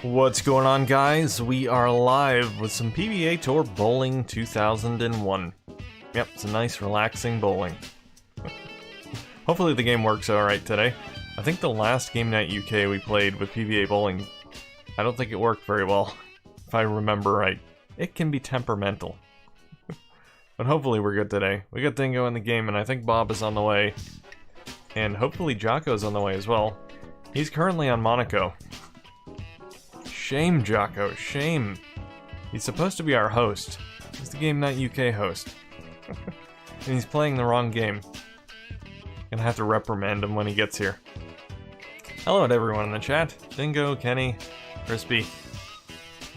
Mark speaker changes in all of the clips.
Speaker 1: What's going on, guys? We are live with some PBA Tour Bowling 2001. Yep, it's a nice relaxing bowling. Hopefully the game works alright today. I think the last Game Night UK we played with PBA Bowling, I don't think it worked very well, if I remember right. It can be temperamental. But hopefully we're good today. We got Dingo in the game, and I think Bob is on the way. And hopefully Jocko's on the way as well. He's currently on Monaco. Shame, Jocko, shame. He's supposed to be our host. He's the Game Night UK host. And he's playing the wrong game. Gonna have to reprimand him when he gets here. Hello to everyone in the chat. Dingo, Kenny, Crispy.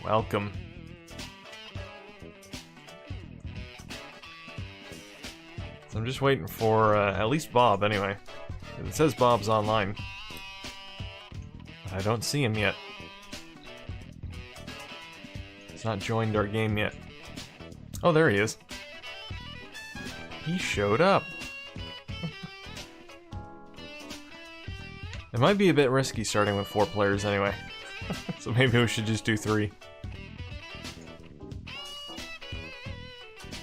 Speaker 1: Welcome. So I'm just waiting for at least Bob anyway. It says Bob's online. But I don't see him yet. He's not joined our game yet. Oh, there he is. He showed up. It might be a bit risky starting with 4 players anyway. So maybe we should just do 3.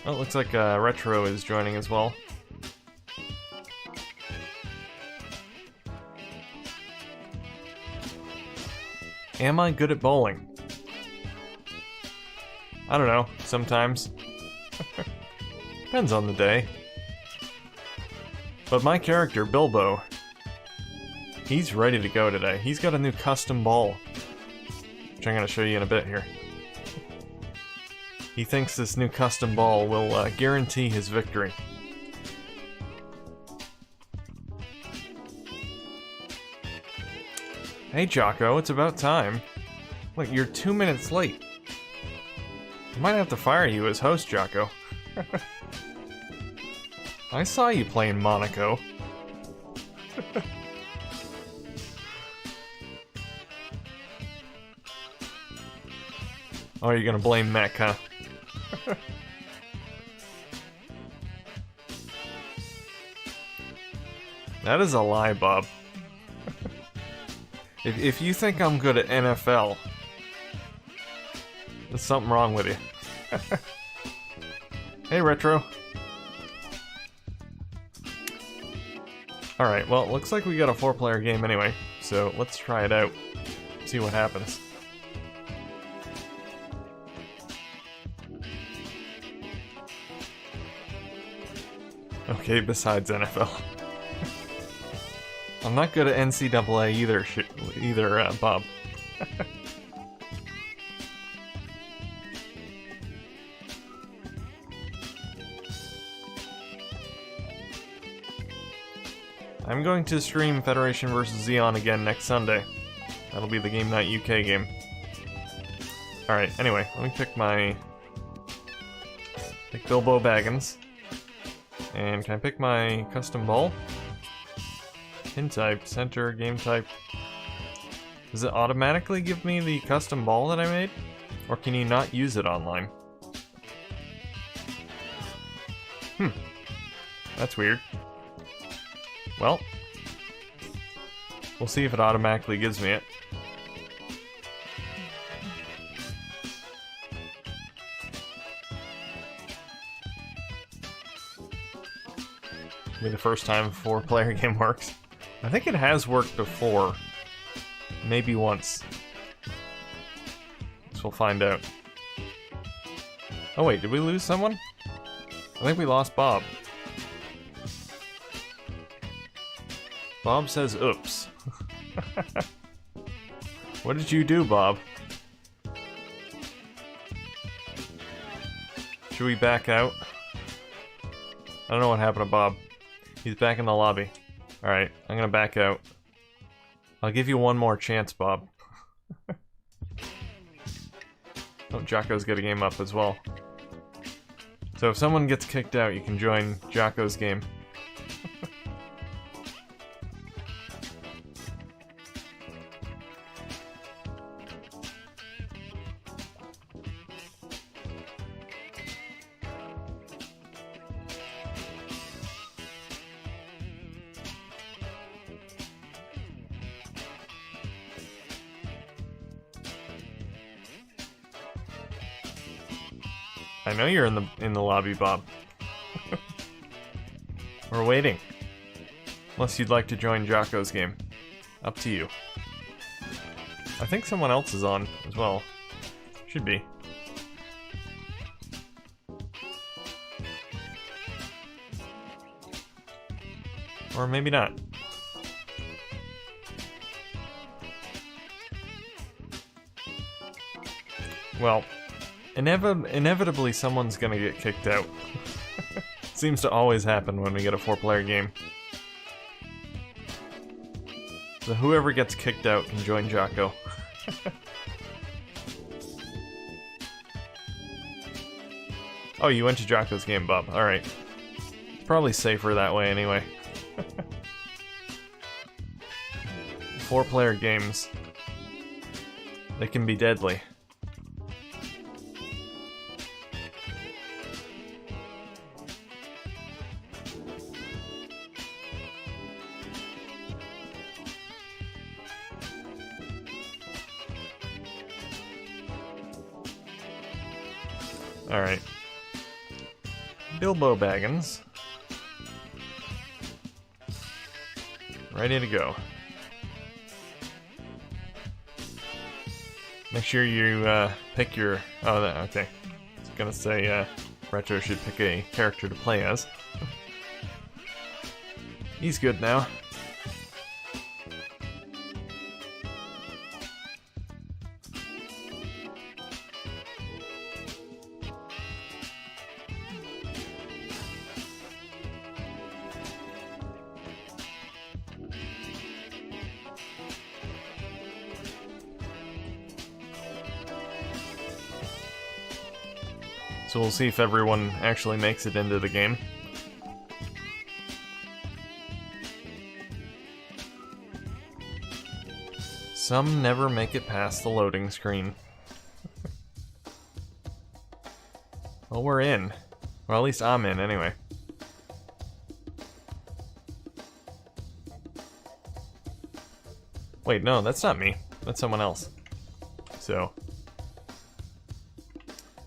Speaker 1: Oh, it looks like Retro is joining as well. Am I good at bowling? I don't know, sometimes. Depends on the day. But my character, Bilbo, he's ready to go today. He's got a new custom ball, which I'm going to show you in a bit here. He thinks this new custom ball will guarantee his victory. Hey Jocko, it's about time. Look, you're 2 minutes late. I might have to fire you as host, Jocko. I saw you playing Monaco. Oh, you're gonna blame Mech, huh? That is a lie, Bob. If you think I'm good at NFL, there's something wrong with you. Hey, Retro. Alright, well, it looks like we got a 4-player game anyway, so let's try it out. See what happens. Okay, besides NFL. I'm not good at NCAA either, Bob. I'm going to stream Federation vs. Xeon again next Sunday. That'll be the Game Night UK game. Alright, anyway, let me pick Bilbo Baggins. And can I pick my custom ball? Pin type, center, game type. Does it automatically give me the custom ball that I made? Or can you not use it online? That's weird. Well, we'll see if it automatically gives me it. Be the first time a 4-player game works. I think it has worked before. Maybe once. So we'll find out. Oh wait, did we lose someone? I think we lost Bob. Bob says oops. What did you do, Bob? Should we back out? I don't know what happened to Bob. He's back in the lobby. Alright, I'm gonna back out. I'll give you one more chance, Bob. Oh, Jocko's got a game up as well. So if someone gets kicked out, you can join Jocko's game. I know you're in the lobby, Bob. We're waiting. Unless you'd like to join Jocko's game. Up to you. I think someone else is on as well. Should be. Or maybe not. Well, inevitably someone's gonna get kicked out. Seems to always happen when we get a 4-player game. So whoever gets kicked out can join Jocko. Oh, you went to Jocko's game, Bob. Alright. Probably safer that way anyway. 4-player games. They can be deadly. Alright. Bilbo Baggins. Ready to go. Make sure you pick your... Oh, okay. I was gonna say Retro should pick a character to play as. He's good now. So we'll see if everyone actually makes it into the game. Some never make it past the loading screen. Well, we're in. Well, at least I'm in, anyway. Wait, no, that's not me. That's someone else. So...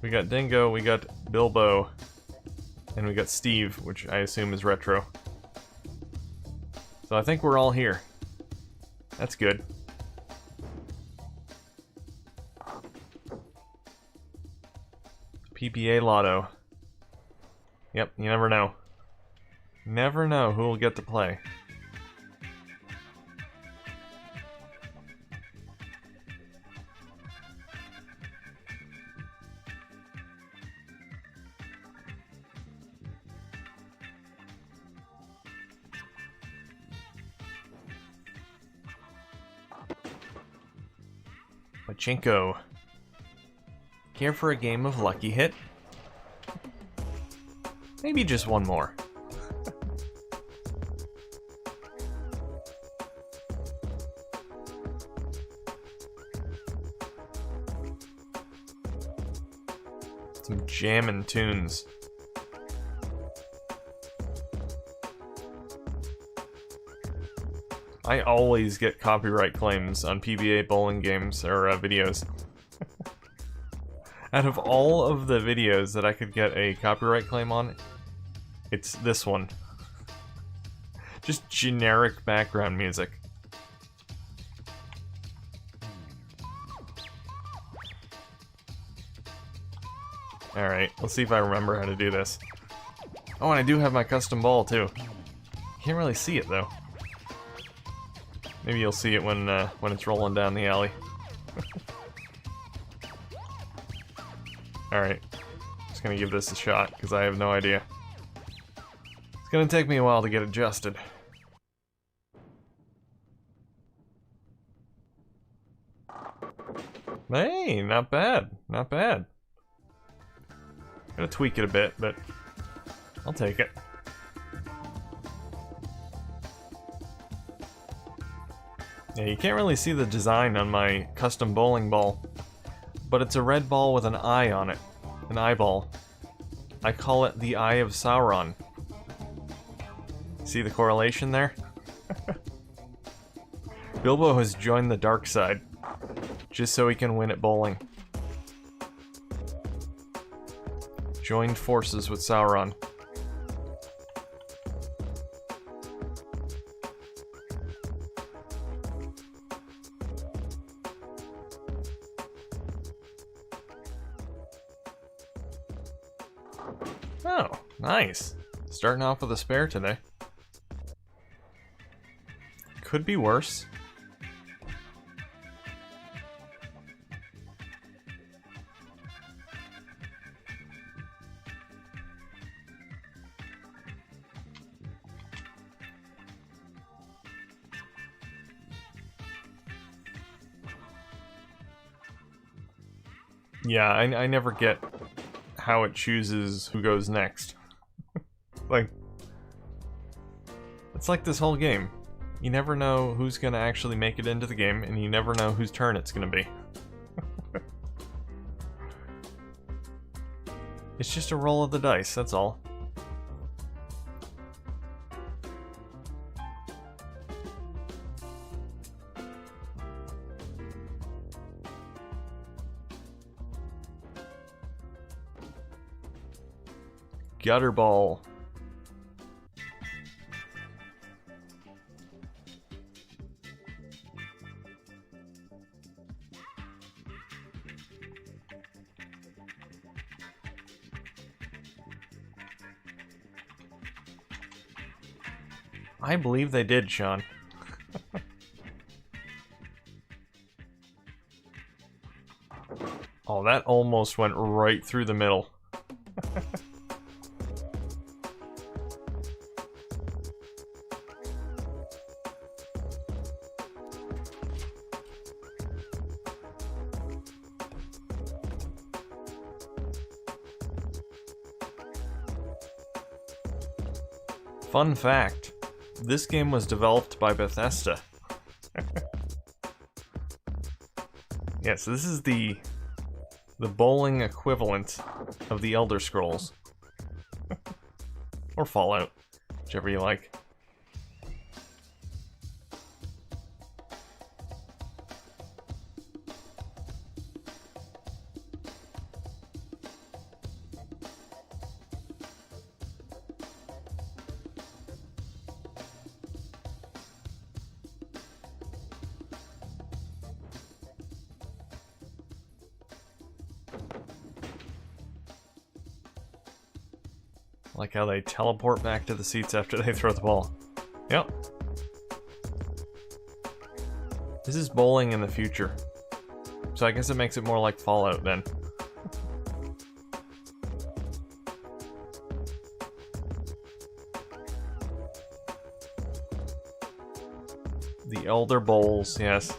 Speaker 1: we got Dingo, we got Bilbo, and we got Steve, which I assume is Retro. So I think we're all here. That's good. PBA Lotto. Yep, you never know. Never know who will get to play. Pachinko. Care for a game of Lucky Hit? Maybe just one more. Some jammin' tunes. I always get copyright claims on PBA bowling games or videos. Out of all of the videos that I could get a copyright claim on, it's this one. Just generic background music. Alright, let's see if I remember how to do this. Oh, and I do have my custom ball too. Can't really see it though. Maybe you'll see it when it's rolling down the alley. Alright. Just gonna give this a shot, because I have no idea. It's gonna take me a while to get adjusted. Hey, not bad. Not bad. Gonna tweak it a bit, but I'll take it. Yeah, you can't really see the design on my custom bowling ball, but it's a red ball with an eye on it. An eyeball. I call it the Eye of Sauron. See the correlation there? Bilbo has joined the dark side, just so he can win at bowling. joined forces with Sauron. Oh, nice. Starting off with a spare today. Could be worse. Yeah, I never get how it chooses who goes next. Like, it's like this whole game. You never know who's gonna actually make it into the game, and you never know whose turn it's gonna be. It's just a roll of the dice, that's all. Gutter ball. I believe they did, Sean. Oh, that almost went right through the middle. Fun fact, this game was developed by Bethesda. Yeah, so this is the bowling equivalent of the Elder Scrolls. Or Fallout, whichever you like. Like how they teleport back to the seats after they throw the ball. Yep. This is bowling in the future. So I guess it makes it more like Fallout then. The Elder Bowls, yes.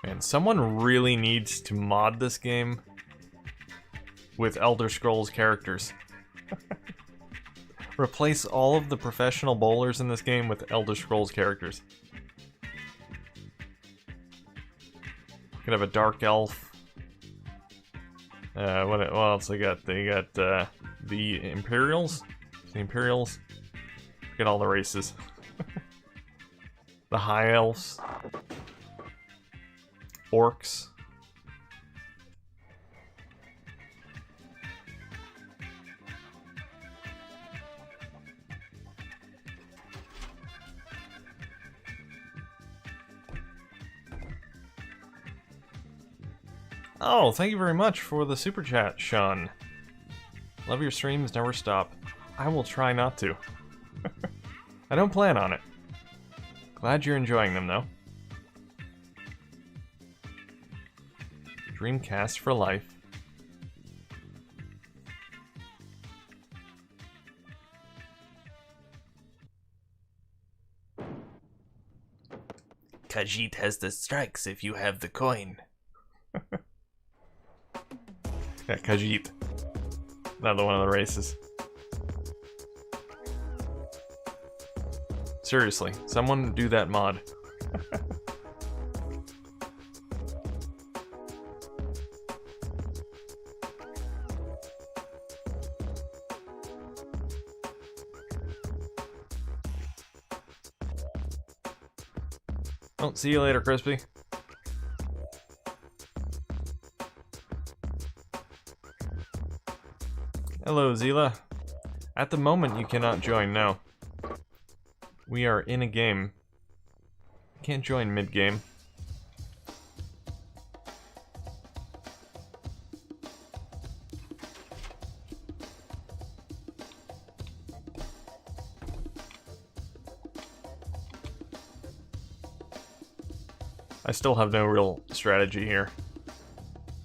Speaker 1: Man, someone really needs to mod this game with Elder Scrolls characters. Replace all of the professional bowlers in this game with Elder Scrolls characters. Could have a dark elf. What else they got? They got the Imperials. The Imperials. Get all the races. The High Elves. Orcs. Oh, thank you very much for the super chat, Sean. Love your streams, never stop. I will try not to. I don't plan on it. Glad you're enjoying them, though. Dreamcast for life. Khajiit has the strikes if you have the coin. Yeah, Khajiit. Another one of the races. Seriously, someone do that mod. Oh, see you later, Crispy. Hello, Zila. At the moment, you cannot join, no. We are in a game. Can't join mid-game. I still have no real strategy here.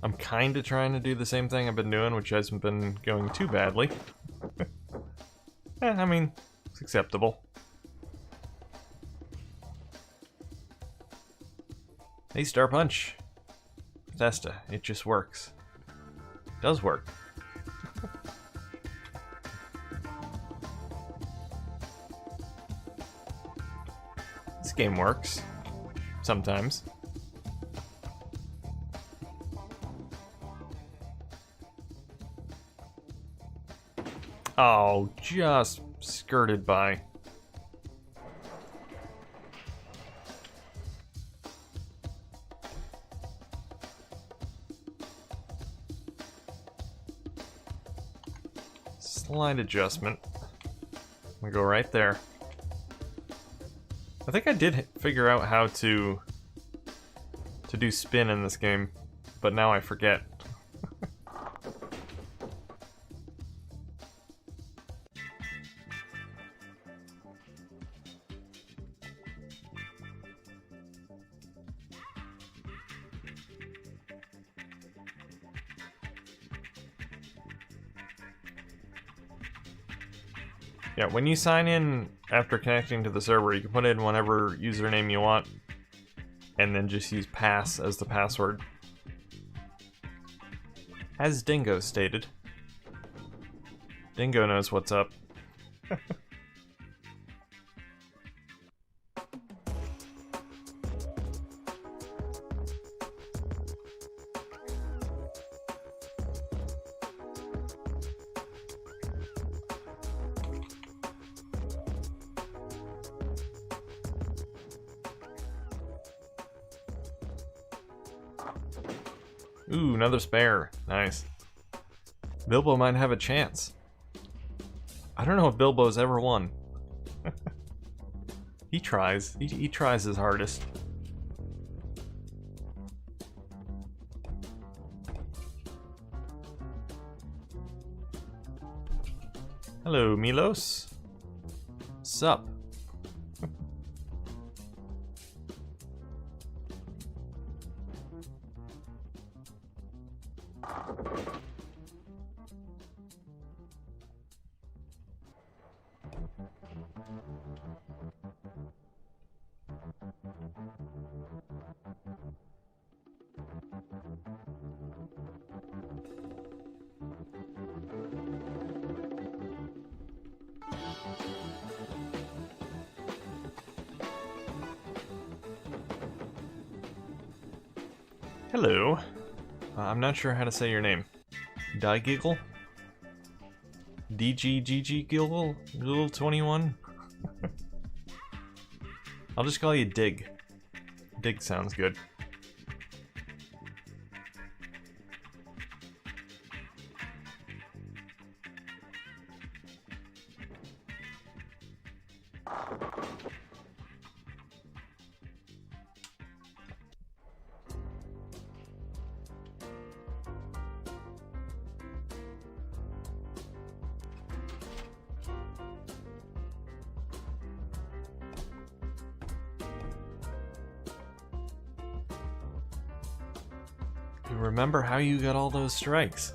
Speaker 1: I'm kinda trying to do the same thing I've been doing, which hasn't been going too badly. I mean, it's acceptable. Hey, Star Punch. Bethesda, it just works. It does work. This game works. Sometimes. Oh, just skirted by. Slight adjustment. I'm gonna go right there. I think I did figure out how to do spin in this game, but now I forget. Yeah, when you sign in after connecting to the server, you can put in whatever username you want, and then just use pass as the password. As Dingo stated. Dingo knows what's up. Ooh, another spare. Nice. Bilbo might have a chance. I don't know if Bilbo's ever won. He tries. He tries his hardest. Hello, Milos. Sup? Hello. I'm not sure how to say your name. Digiggle? DGGG Giggle? Giggle 21? I'll just call you Dig. Dig sounds good. Remember how you got all those strikes.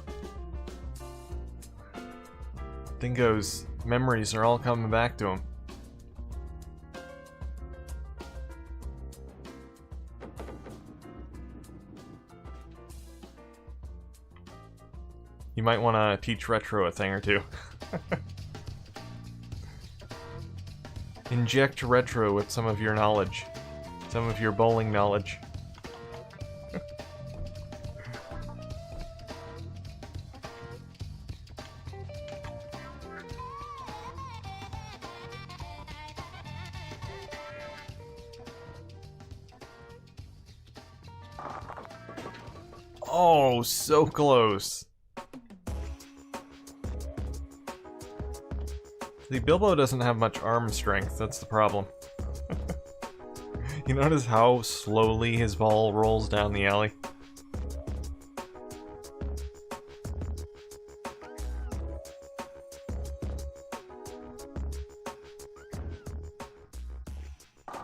Speaker 1: Dingo's memories are all coming back to him. You might want to teach Retro a thing or two. Inject Retro with some of your knowledge. Some of your bowling knowledge. Oh, so close. See, Bilbo doesn't have much arm strength, that's the problem. You notice how slowly his ball rolls down the alley?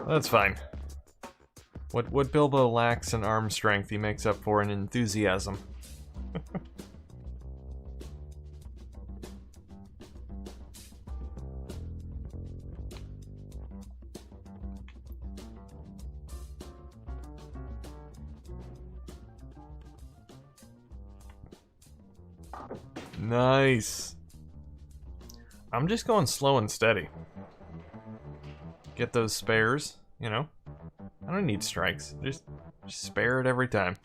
Speaker 1: That's fine. What Bilbo lacks in arm strength, he makes up for in enthusiasm. Nice. I'm just going slow and steady. Get those spares, you know? I don't need strikes. Just spare it every time.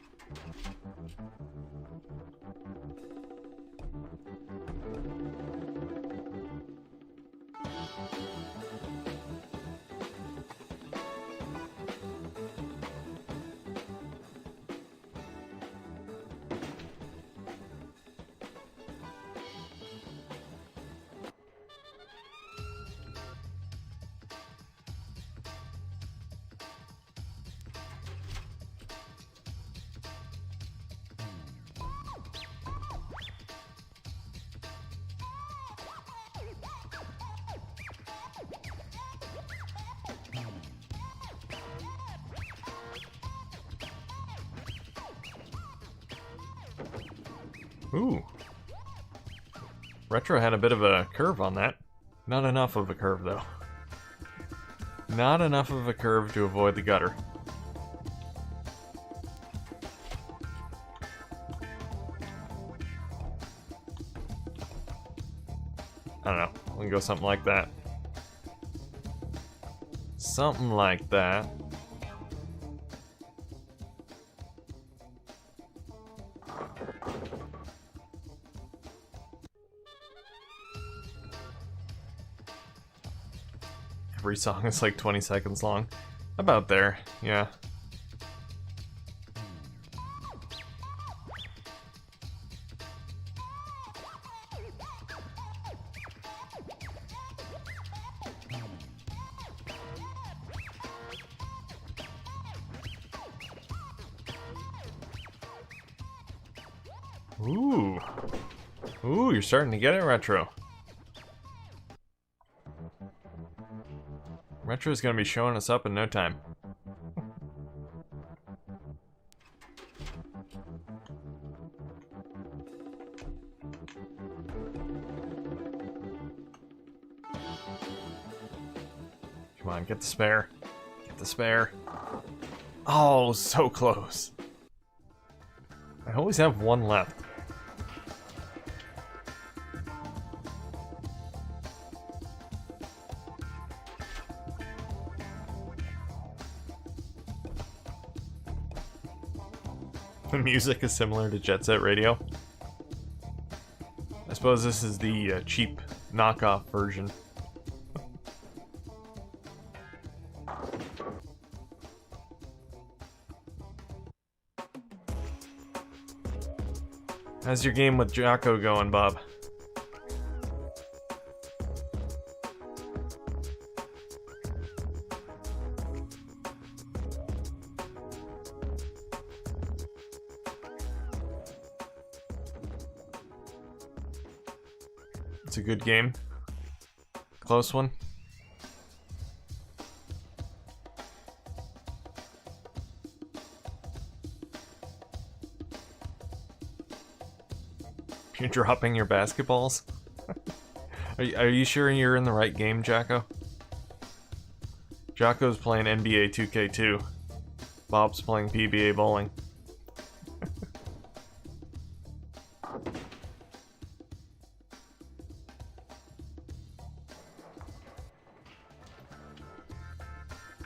Speaker 1: Ooh. Retro had a bit of a curve on that. Not enough of a curve, though. Not enough of a curve to avoid the gutter. I don't know. We can go something like that. Something like that. Every song is like 20 seconds long. About there, yeah. Ooh. Ooh, you're starting to get it, Retro. Retro's gonna be showing us up in no time. Come on, get the spare. Get the spare. Oh, so close. I always have one left. The music is similar to Jet Set Radio. I suppose this is the cheap knockoff version. How's your game with Jocko going, Bob? It's a good game. Close one. You're dropping your basketballs? Are you sure you're in the right game, Jocko? Jocko's playing NBA 2K2. Bob's playing PBA bowling.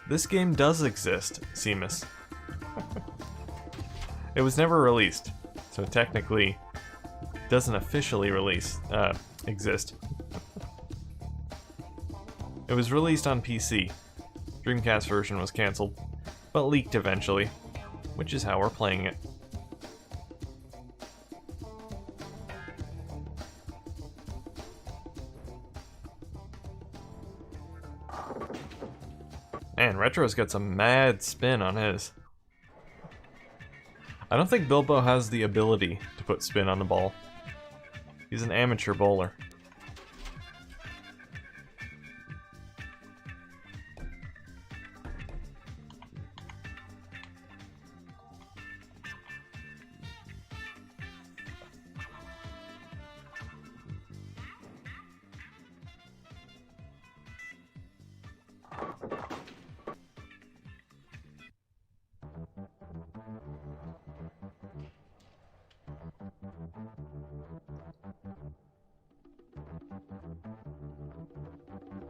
Speaker 1: This game does exist, Seamus. It was never released, so technically doesn't officially exist. It was released on PC. Dreamcast version was cancelled, but leaked eventually, which is how we're playing it. Man, Retro's got some mad spin on his. I don't think Bilbo has the ability to put spin on the ball. He's an amateur bowler.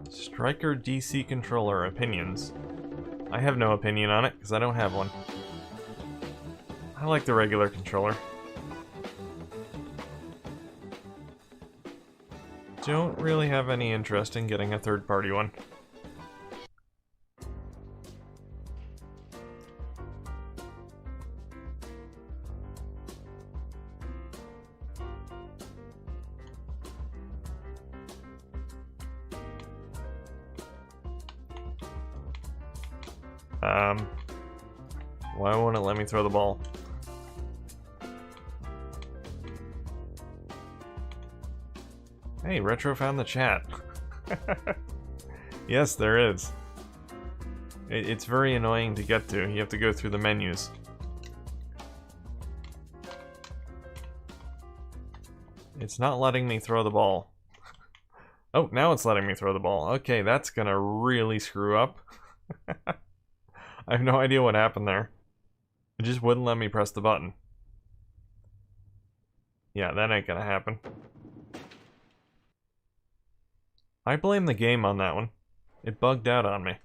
Speaker 1: Striker DC controller opinions. I have no opinion on it because I don't have one. I like the regular controller. Don't really have any interest in getting a third-party one. Why won't it let me throw the ball? Hey, Retro found the chat. Yes, there is. It's very annoying to get to. You have to go through the menus. It's not letting me throw the ball. Oh, now it's letting me throw the ball. Okay, that's gonna really screw up. I have no idea what happened there. It just wouldn't let me press the button. Yeah, that ain't gonna happen. I blame the game on that one. It bugged out on me.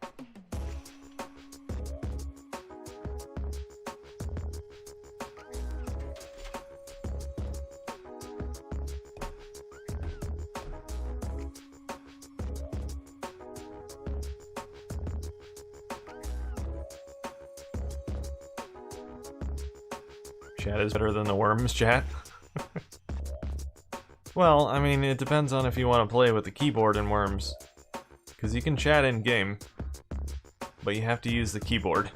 Speaker 1: Chat is better than the worms chat. Well, I mean, it depends on if you want to play with the keyboard in worms. Because you can chat in-game, but you have to use the keyboard.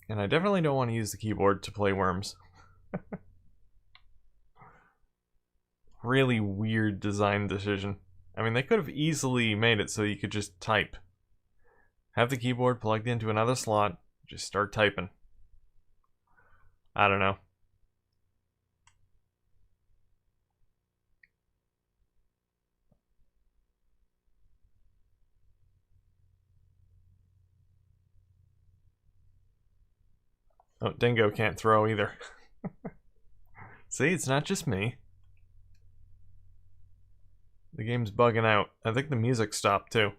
Speaker 1: And I definitely don't want to use the keyboard to play worms. Really weird design decision. I mean, they could have easily made it so you could just type. Have the keyboard plugged into another slot, just start typing. I don't know. Oh, Dingo can't throw either. See, it's not just me. The game's bugging out. I think the music stopped too.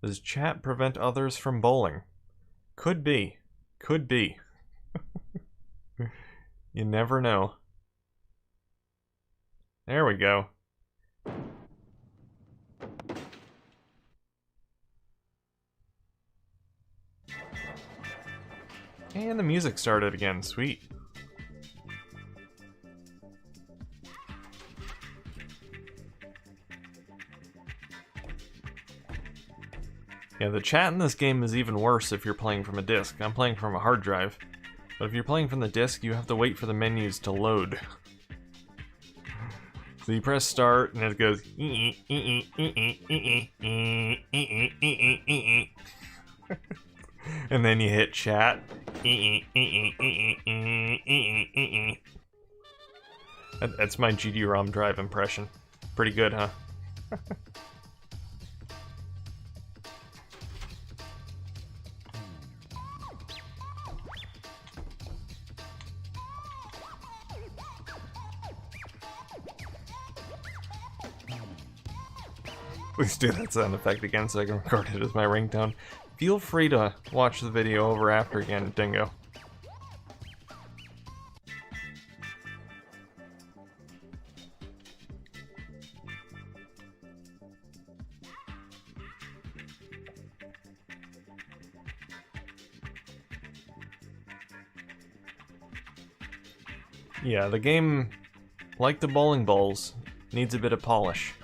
Speaker 1: Does chat prevent others from bowling? Could be. Could be. You never know. There we go. And the music started again. Sweet. Yeah, the chat in this game is even worse if you're playing from a disc. I'm playing from a hard drive. But if you're playing from the disc, you have to wait for the menus to load. So you press start, and it goes... And then you hit chat. That's my GD-ROM drive impression. Pretty good, huh? Please do that sound effect again so I can record it as my ringtone. Feel free to watch the video over after again, Dingo. Yeah, the game, like the bowling balls, needs a bit of polish.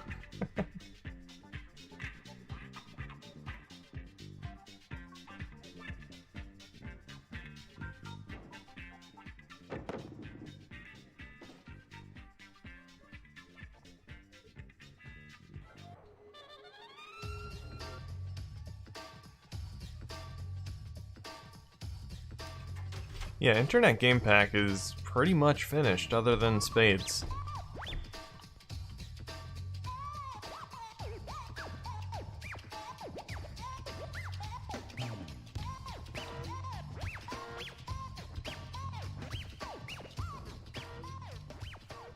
Speaker 1: Yeah, Internet Game Pack is pretty much finished, other than Spades.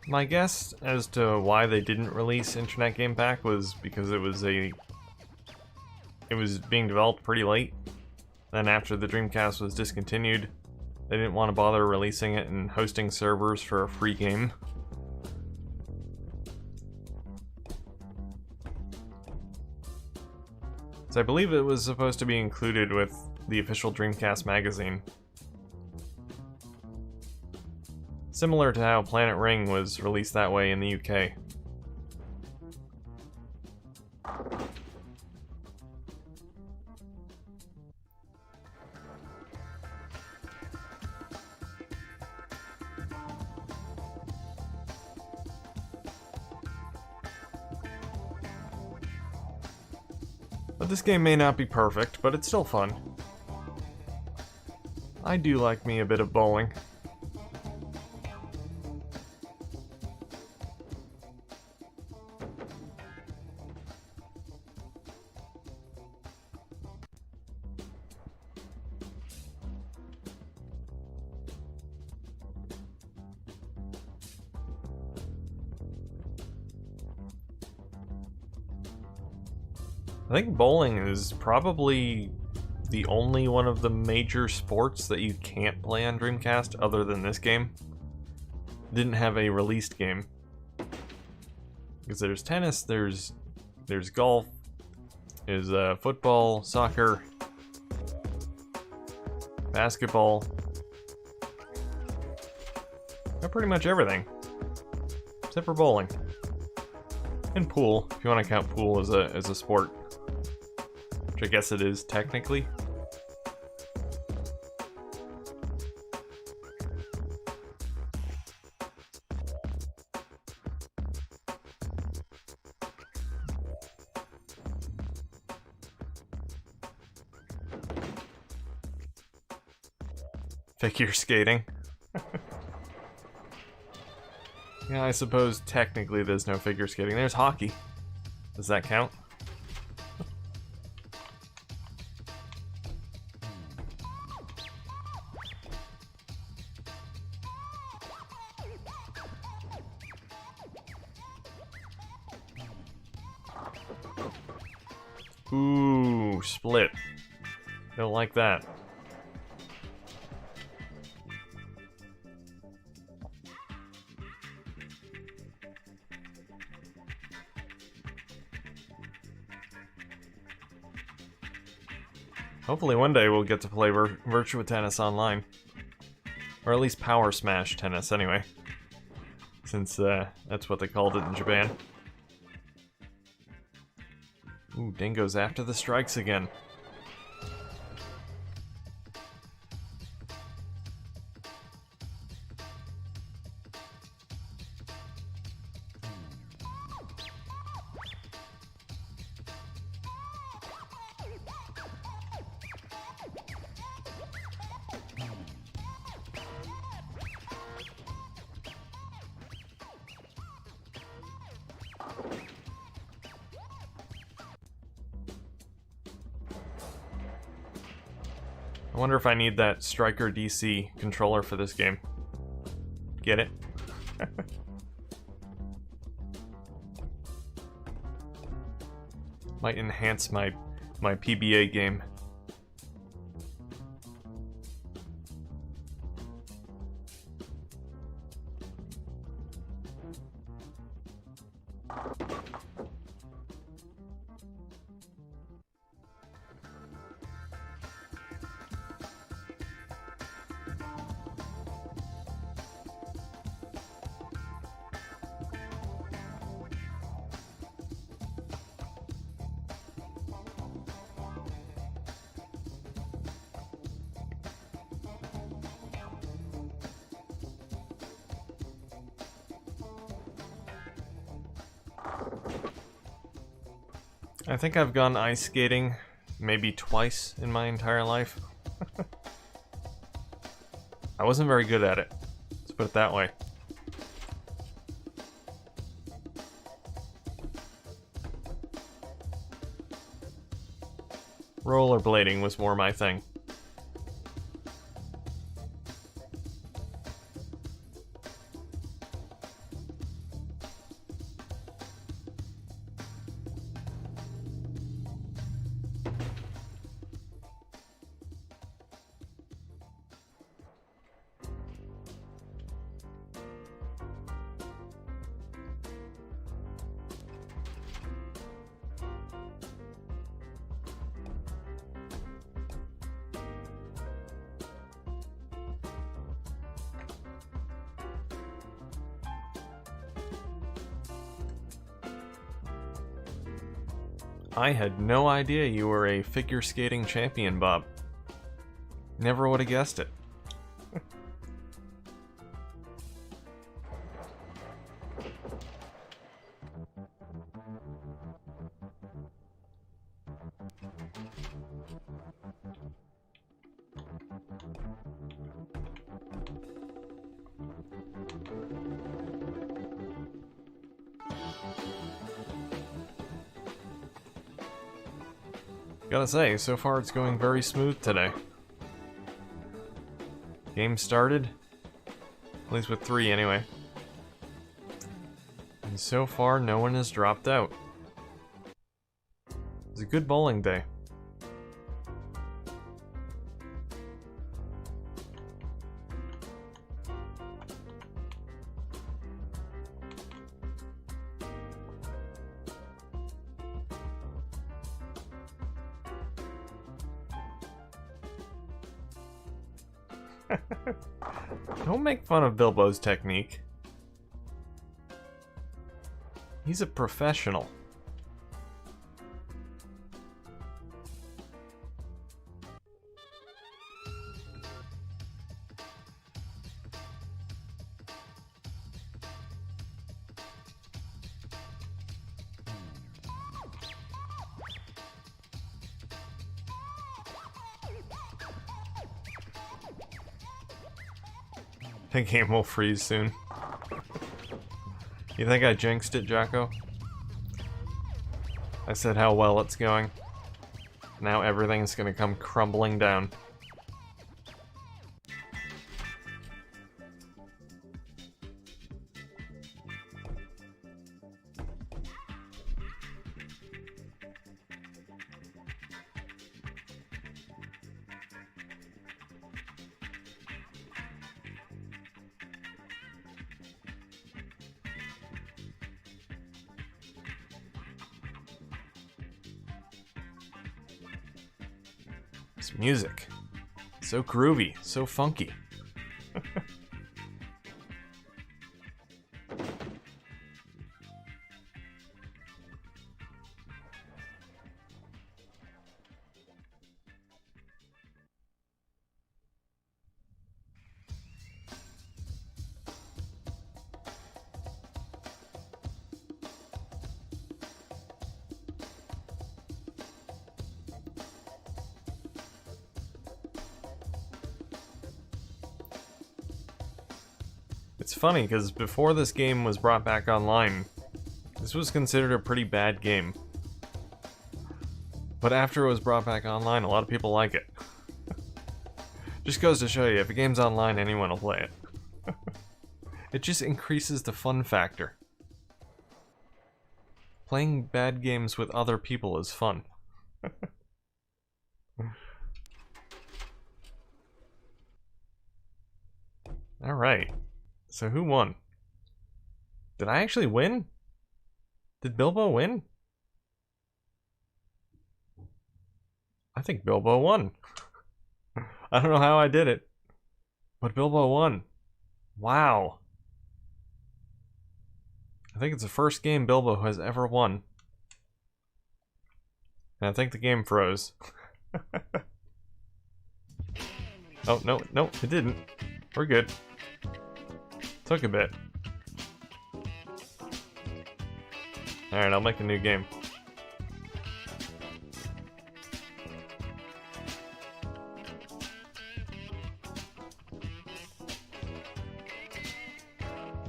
Speaker 1: My guess as to why they didn't release Internet Game Pack was because it was being developed pretty late. Then after the Dreamcast was discontinued, they didn't want to bother releasing it and hosting servers for a free game. So I believe it was supposed to be included with the official Dreamcast magazine. Similar to how Planet Ring was released that way in the UK. But this game may not be perfect, but it's still fun. I do like me a bit of bowling. I think bowling is probably the only one of the major sports that you can't play on Dreamcast other than this game. Didn't have a released game. Because there's tennis, there's golf, there's football, soccer, basketball. Pretty much everything. Except for bowling. And pool, if you want to count pool as a sport. Which I guess it is, technically. Figure skating. Yeah, I suppose technically there's no figure skating. There's hockey. Does that count? Ooh, split. Don't like that. Hopefully one day we'll get to play Virtua Tennis online. Or at least Power Smash Tennis, anyway. Since that's what they called it in Japan. Ooh, Dingo's after the strikes again. I wonder if I need that Striker DC controller for this game. Get it? Might enhance my PBA game. I think I've gone ice skating maybe twice in my entire life. I wasn't very good at it, let's put it that way. Rollerblading was more my thing. I had no idea you were a figure skating champion, Bob. Never would have guessed it. Gotta say, so far it's going very smooth today. Game started, at least with 3 anyway. And so far no one has dropped out. It's a good bowling day. Don't make fun of Bilbo's technique. He's a professional. The game will freeze soon. You think I jinxed it, Jocko? I said how well it's going. Now everything's gonna come crumbling down. This music. So groovy, so funky. It's funny, because before this game was brought back online, this was considered a pretty bad game. But after it was brought back online, a lot of people like it. Just goes to show you, if a game's online, anyone will play it. It just increases the fun factor. Playing bad games with other people is fun. Alright. So who won? Did I actually win? Did Bilbo win? I think Bilbo won. I don't know how I did it, but Bilbo won. Wow. I think it's the first game Bilbo has ever won. And I think the game froze. Oh, no, it didn't. We're good. Took a bit. Alright, I'll make a new game.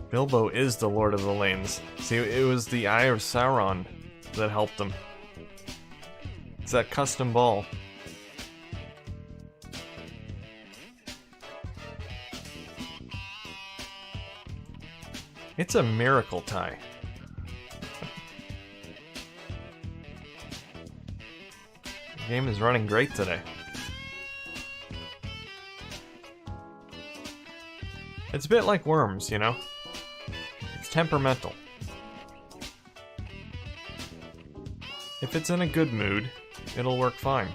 Speaker 1: Bilbo is the Lord of the Lanes. See, it was the Eye of Sauron that helped him. It's that custom ball. It's a miracle tie. The game is running great today. It's a bit like Worms, you know? It's temperamental. If it's in a good mood, it'll work fine.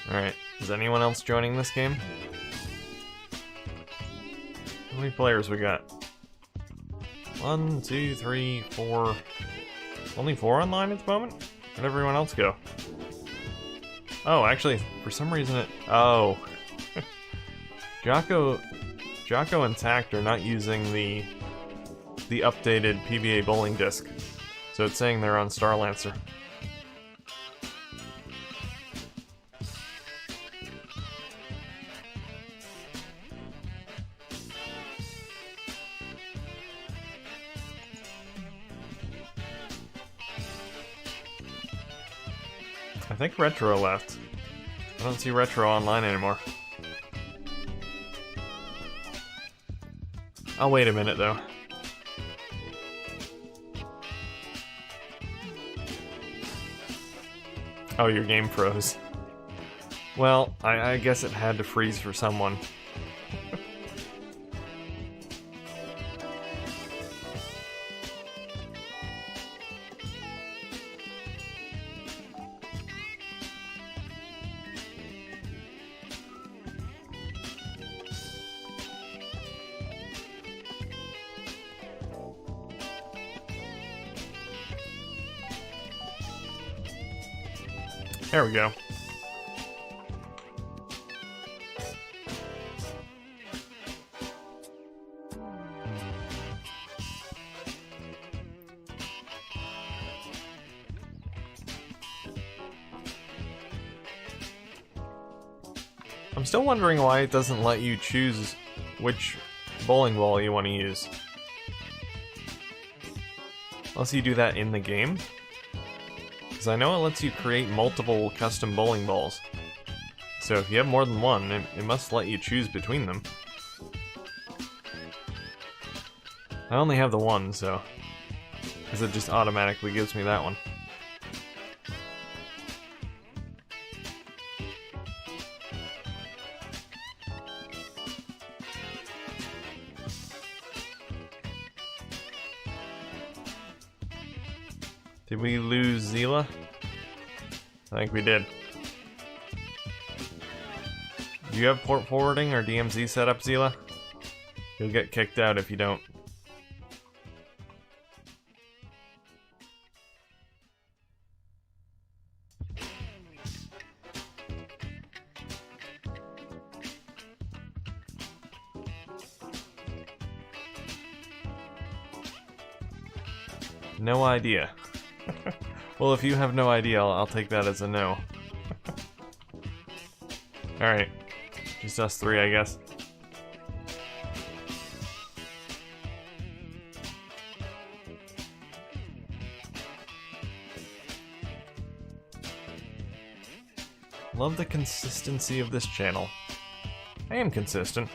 Speaker 1: Alright, is anyone else joining this game? How many players we got? 1, 2, 3, 4. Only 4 online at the moment? Where'd everyone else go? Oh, actually, for some reason it... Oh. Jocko and Tact are not using the updated PBA bowling disc. So it's saying they're on Starlancer. I think Retro left. I don't see Retro online anymore. I'll wait a minute though. Oh, your game froze. Well, I guess it had to freeze for someone. There we go. I'm still wondering why it doesn't let you choose which bowling ball you want to use. Unless you do that in the game. Because I know it lets you create multiple custom bowling balls. So if you have more than one, it must let you choose between them. I only have the one, so... because it just automatically gives me that one. Did we lose Zila? I think we did. Do you have port forwarding or DMZ set up, Zila? You'll get kicked out if you don't. No idea. Well, if you have no idea, I'll take that as a no. Alright. Just us three, I guess. Love the consistency of this channel. I am consistent.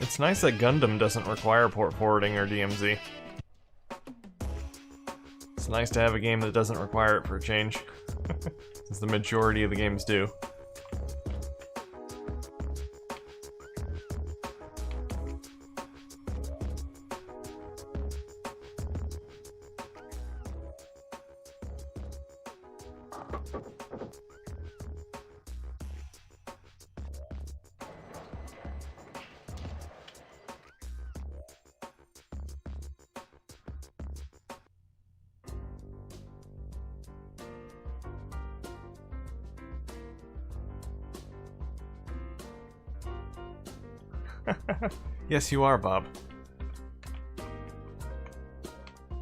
Speaker 1: It's nice that Gundam doesn't require port forwarding or DMZ. It's nice to have a game that doesn't require it for a change, since the majority of the games do. Yes, you are, Bob.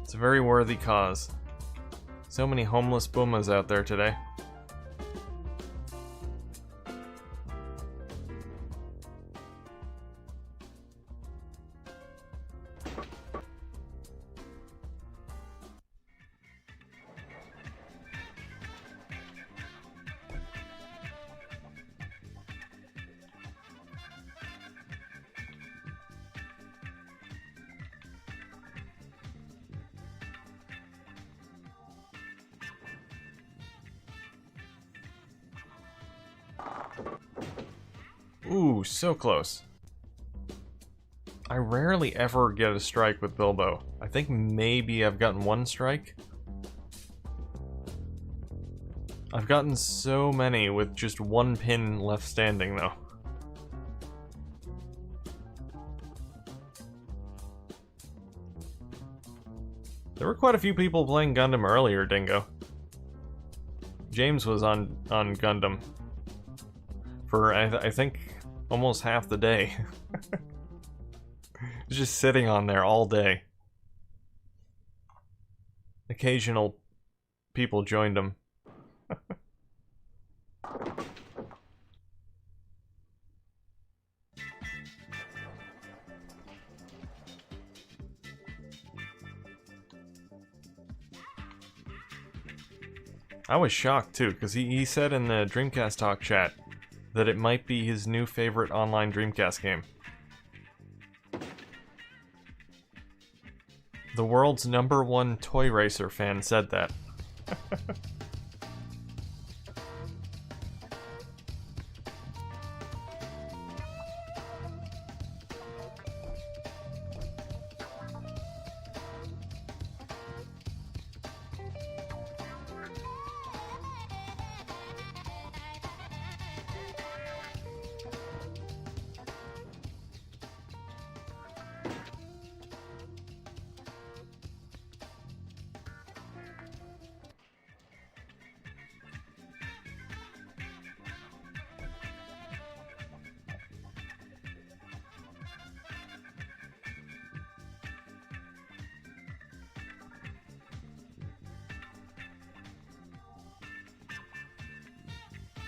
Speaker 1: It's a very worthy cause. So many homeless boomas out there today. Ooh, so close. I rarely ever get a strike with Bilbo. I think maybe I've gotten one strike. I've gotten so many with just one pin left standing, though. There were quite a few people playing Gundam earlier, Dingo. James was on Gundam for, I think, almost half the day. He's just sitting on there all day. Occasional people joined him. I was shocked too, because he said in the Dreamcast Talk chat that it might be his new favorite online Dreamcast game. The world's #1 Toy Racer fan said that.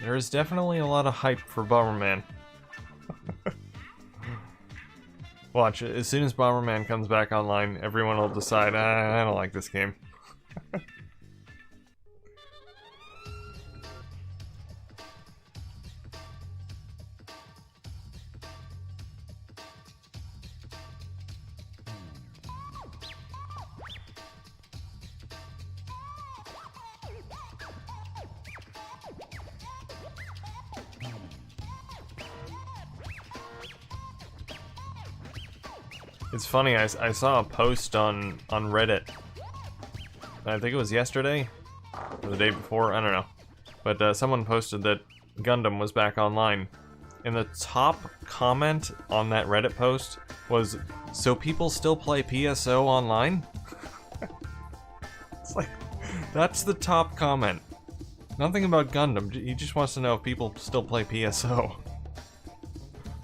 Speaker 1: There is definitely a lot of hype for Bomberman. Watch, as soon as Bomberman comes back online, everyone will decide, I don't like this game. It's funny, I saw a post on Reddit. I think it was yesterday, or the day before, I don't know. But someone posted that Gundam was back online. And the top comment on that Reddit post was, "So people still play PSO online?" It's like, that's the top comment. Nothing about Gundam, he just wants to know if people still play PSO.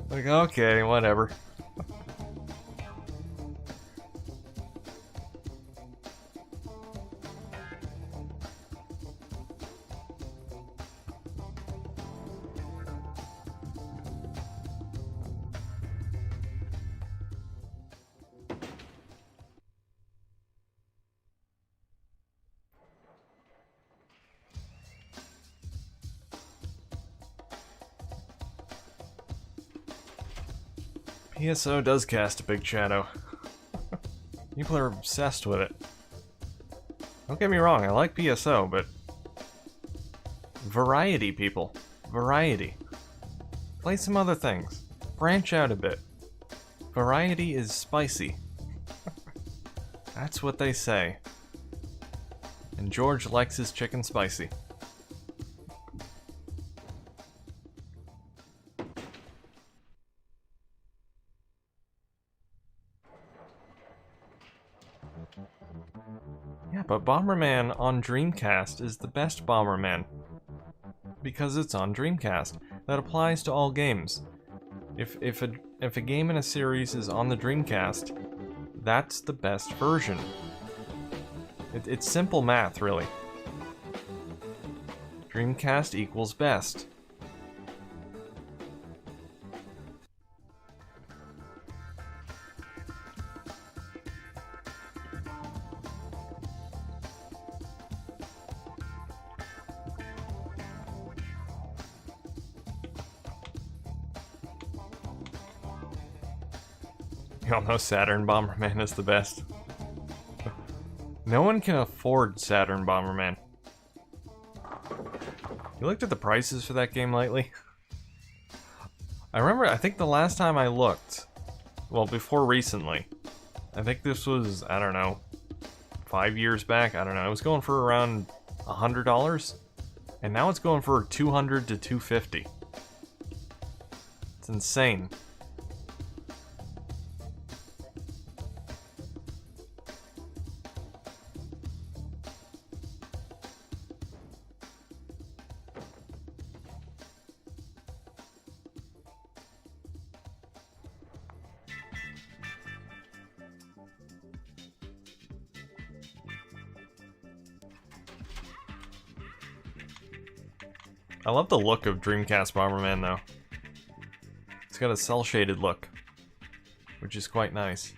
Speaker 1: Like, okay, whatever. PSO does cast a big shadow. People are obsessed with it. Don't get me wrong, I like PSO, but... variety, people. Variety. Play some other things. Branch out a bit. Variety is spicy. That's what they say. And George likes his chicken spicy. Yeah, but Bomberman on Dreamcast is the best Bomberman. Because it's on Dreamcast. That applies to all games. If a game in a series is on the Dreamcast, that's the best version. It's simple math, really. Dreamcast equals best. Y'all know Saturn Bomberman is the best. No one can afford Saturn Bomberman. You looked at the prices for that game lately? I think the last time I looked, well, before recently, I think this was, I don't know, 5 years back, I don't know, it was going for around $100, and now it's going for $200 to $250. It's insane. I love the look of Dreamcast Bomberman, though. It's got a cel-shaded look, which is quite nice.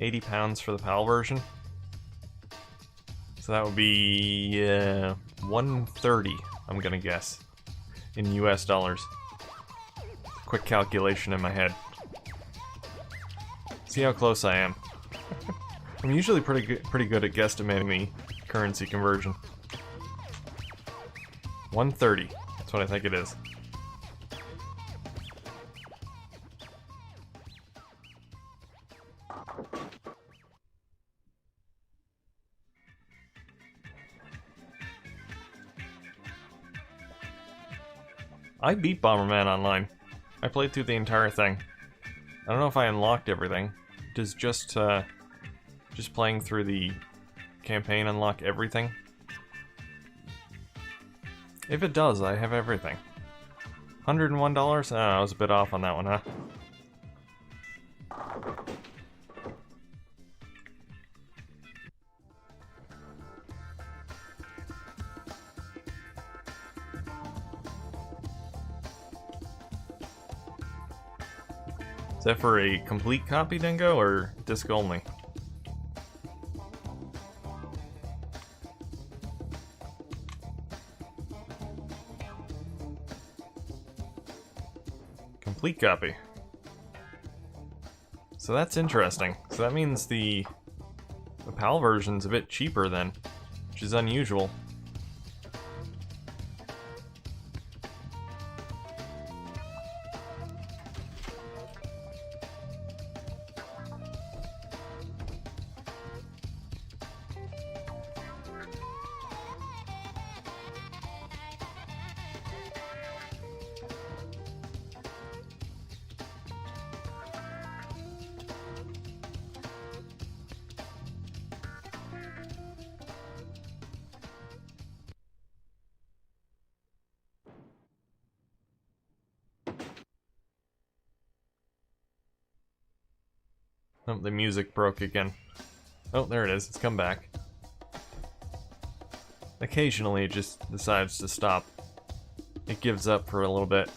Speaker 1: £80 for the PAL version. So that would be $130, I'm gonna guess, in US dollars. Quick calculation in my head. See how close I am. I'm usually pretty good at guesstimating the currency conversion. 130. That's what I think it is. I beat Bomberman Online. I played through the entire thing. I don't know if I unlocked everything. Does just playing through the campaign unlock everything? If it does, I have everything. $101? Oh, I was a bit off on that one, huh? Is that for a complete copy, Dingo, or disc only? Complete copy. So that's interesting. So that means the PAL version's a bit cheaper then, which is unusual. Oh, the music broke again. Oh, there it is. It's come back. Occasionally, it just decides to stop. It gives up for a little bit.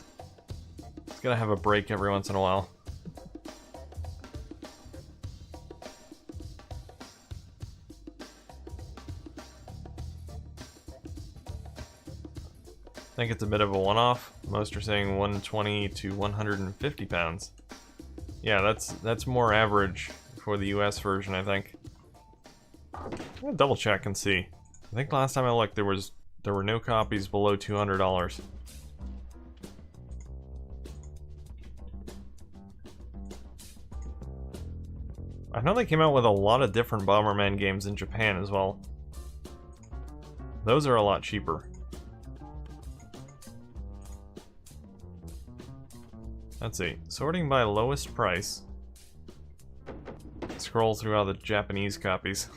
Speaker 1: It's gotta have a break every once in a while. think it's a bit of a one-off. Most are saying 120 to 150 pounds. Yeah, that's more average for the US version, I think. I'll double check and see. I think last time I looked there were no copies below $200. I know they came out with a lot of different Bomberman games in Japan as well. Those are a lot cheaper. Let's see. Sorting by lowest price. Scroll through all the Japanese copies.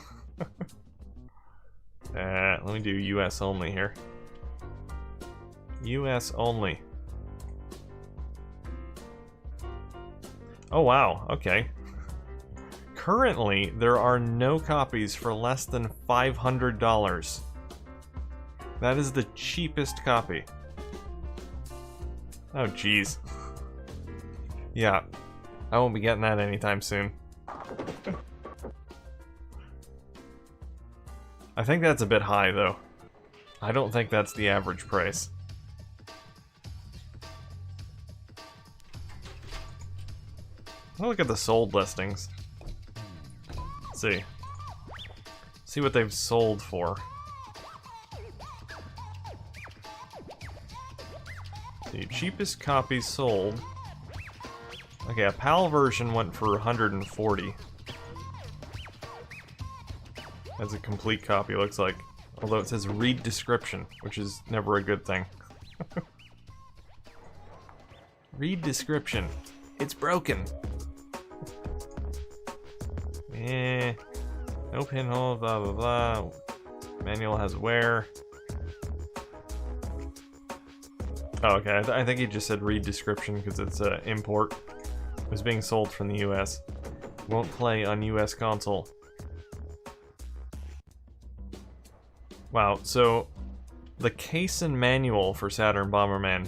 Speaker 1: Let me do US only here. US only. Oh wow, okay. Currently, there are no copies for less than $500. That is the cheapest copy. Oh jeez. Yeah, I won't be getting that anytime soon. I think that's a bit high though. I don't think that's the average price. I'll look at the sold listings. Let's see. See what they've sold for. The cheapest copies sold. Okay, a PAL version went for 140. As a complete copy, looks like. Although it says read description, which is never a good thing. Read description. It's broken. No pinhole, blah blah blah. Manual has wear. Oh, okay, I think he just said read description because it's import. It was being sold from the US. Won't play on US console. Wow, so the case and manual for Saturn Bomberman.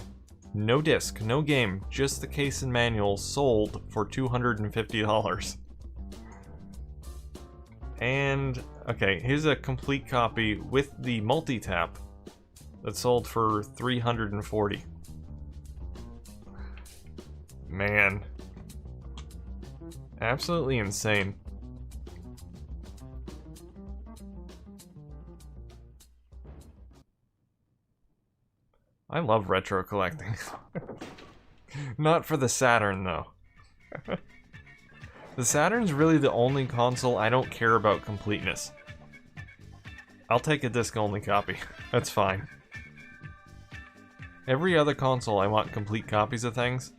Speaker 1: No disc, no game, just the case and manual sold for $250. And, okay, here's a complete copy with the multi-tap that sold for $340. Man. Absolutely insane. I love retro collecting. Not for the Saturn, though. The Saturn's really the only console I don't care about completeness. I'll take a disc-only copy. That's fine. Every other console I want complete copies of things.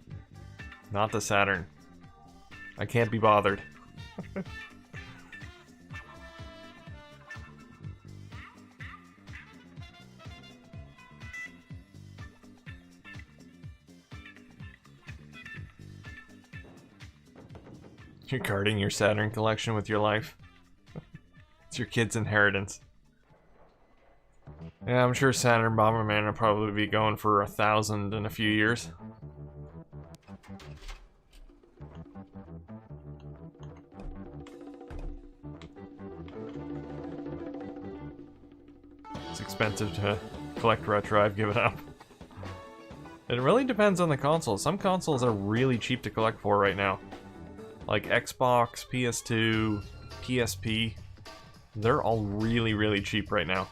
Speaker 1: Not the Saturn. I can't be bothered. You're guarding your Saturn collection with your life. It's your kid's inheritance. Yeah, I'm sure Saturn Bomberman will probably be going for 1,000 in a few years. It's expensive to collect retro, I've given up. It really depends on the console. Some consoles are really cheap to collect for right now. Like Xbox, PS2, PSP. They're all really, really cheap right now.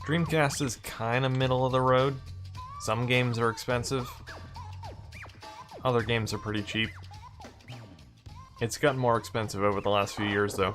Speaker 1: Dreamcast is kind of middle of the road. Some games are expensive. Other games are pretty cheap. It's gotten more expensive over the last few years, though.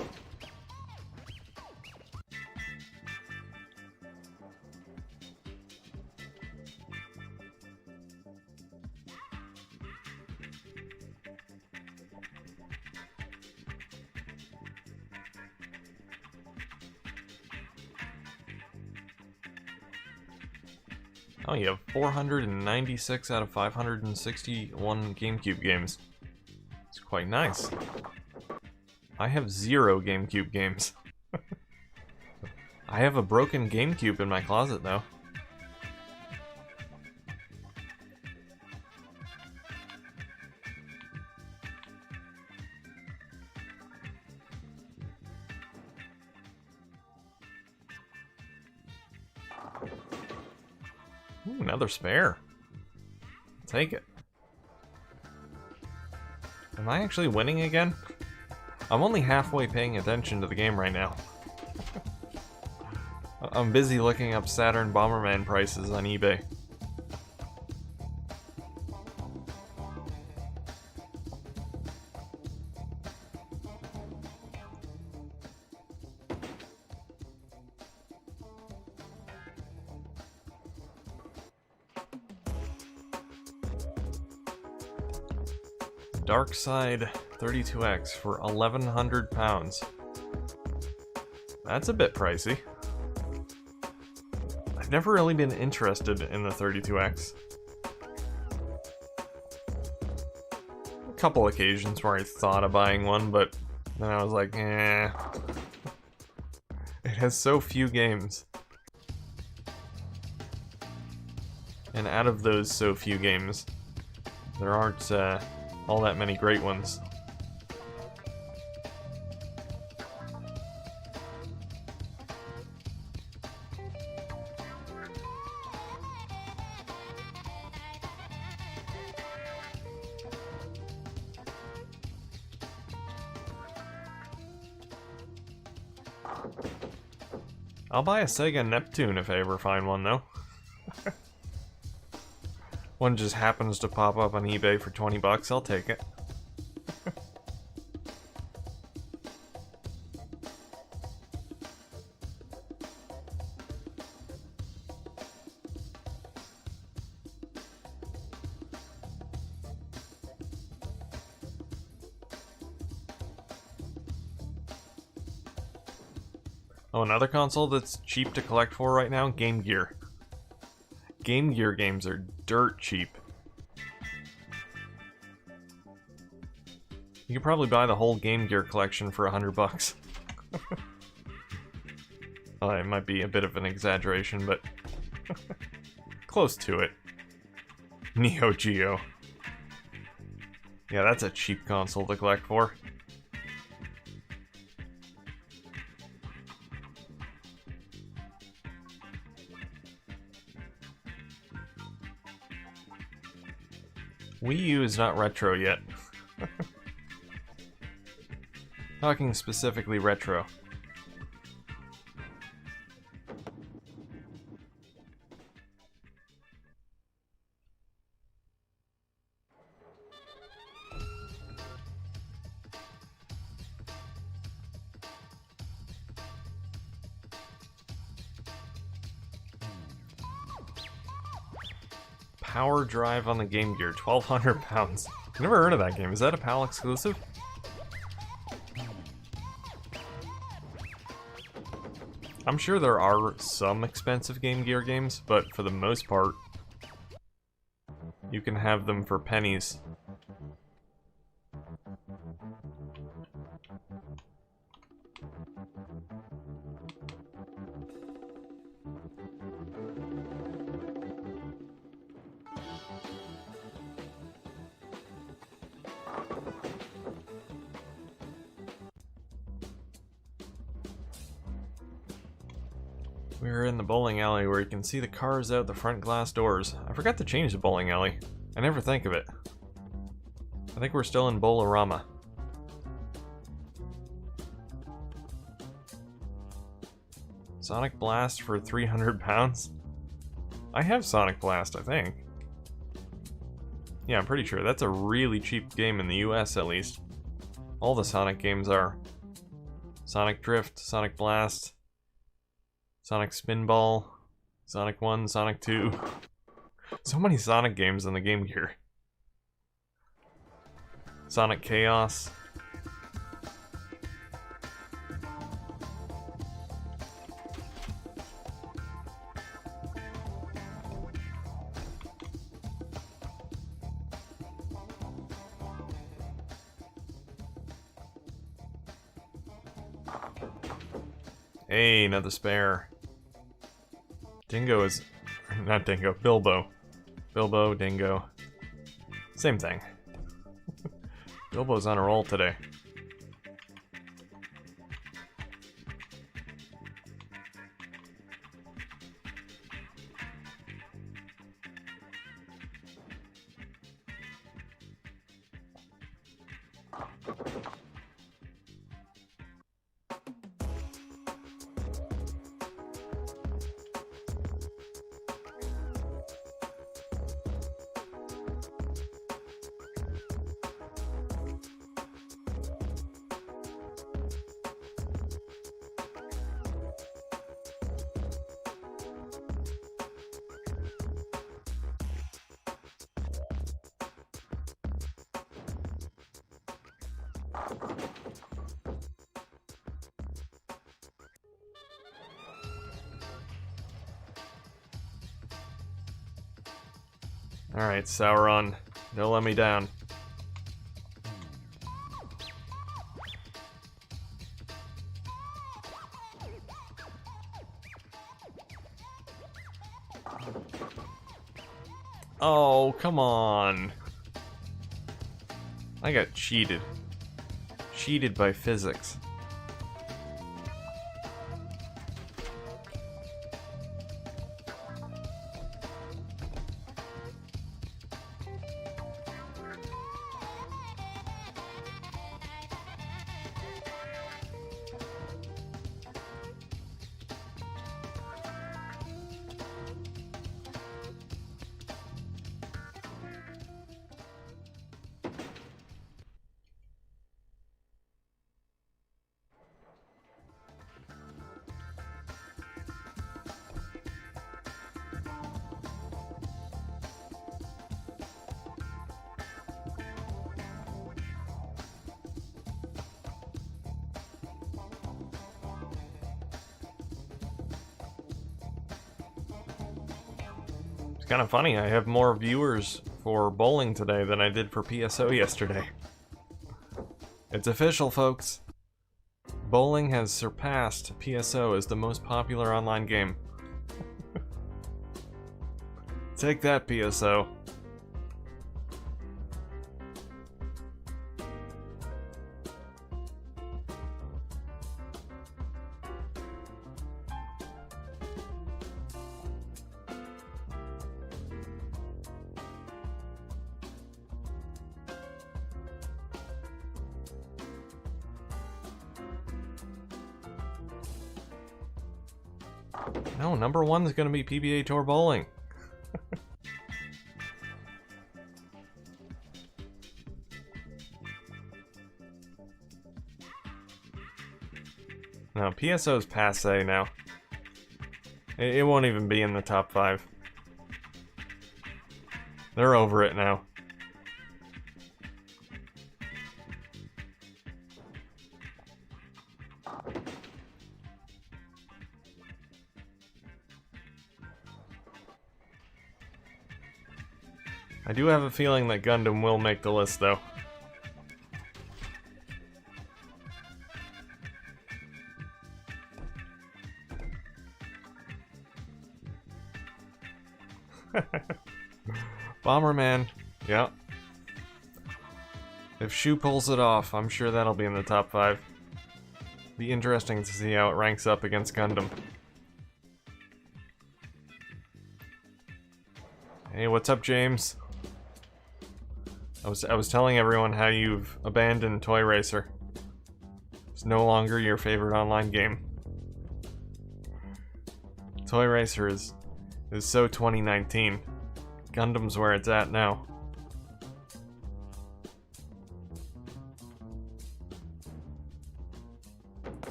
Speaker 1: Oh, you have 496 out of 561 GameCube games. It's quite nice. I have 0 GameCube games. I have a broken GameCube in my closet, though. Ooh, another spare. Take it. Am I actually winning again? I'm only halfway paying attention to the game right now. I'm busy looking up Saturn Bomberman prices on eBay. Dark Side 32X for 1,100 pounds. That's a bit pricey. I've never really been interested in the 32X. A couple occasions where I thought of buying one, but then I was like, eh. It has so few games. And out of those so few games, there aren't all that many great ones. I'll buy a Sega Neptune if I ever find one, though. One just happens to pop up on eBay for 20 bucks, I'll take it. Oh, another console that's cheap to collect for right now? Game Gear. Game Gear games are dirt cheap. You could probably buy the whole Game Gear collection for 100 bucks. Well, it might be a bit of an exaggeration, but close to it. Neo Geo. Yeah, that's a cheap console to collect for. Wii U is not retro yet. Talking specifically retro. Power Drive on the Game Gear, 1,200 pounds. Never heard of that game. Is that a PAL exclusive? I'm sure there are some expensive Game Gear games, but for the most part, you can have them for pennies. We're in the bowling alley where you can see the cars out the front glass doors. I forgot to change the bowling alley. I never think of it. I think we're still in Bowlerama. Sonic Blast for 300 pounds? I have Sonic Blast, I think. Yeah, I'm pretty sure. That's a really cheap game in the US, at least. All the Sonic games are. Sonic Drift, Sonic Blast, Sonic Spinball, Sonic 1, Sonic 2. So many Sonic games on the Game Gear. Sonic Chaos. Hey, another spare. Dingo is... not Dingo, Bilbo. Bilbo, Dingo. Same thing. Bilbo's on a roll today. Alright, Sauron. Don't let me down. Oh, come on. I got cheated. Cheated by physics. Kind of funny, I have more viewers for bowling today than I did for PSO yesterday. It's official, folks. Bowling has surpassed PSO as the most popular online game. Take that, PSO. No, number one is going to be PBA Tour Bowling. No, PSO's passe now. It won't even be in the top 5. They're over it now. I do have a feeling that Gundam will make the list, though. Bomberman, yeah. If Shu pulls it off, I'm sure that'll be in the top 5. Be interesting to see how it ranks up against Gundam. Hey, what's up, James? I was telling everyone how you've abandoned Toy Racer. It's no longer your favorite online game. Toy Racer is so 2019. Gundam's where it's at now.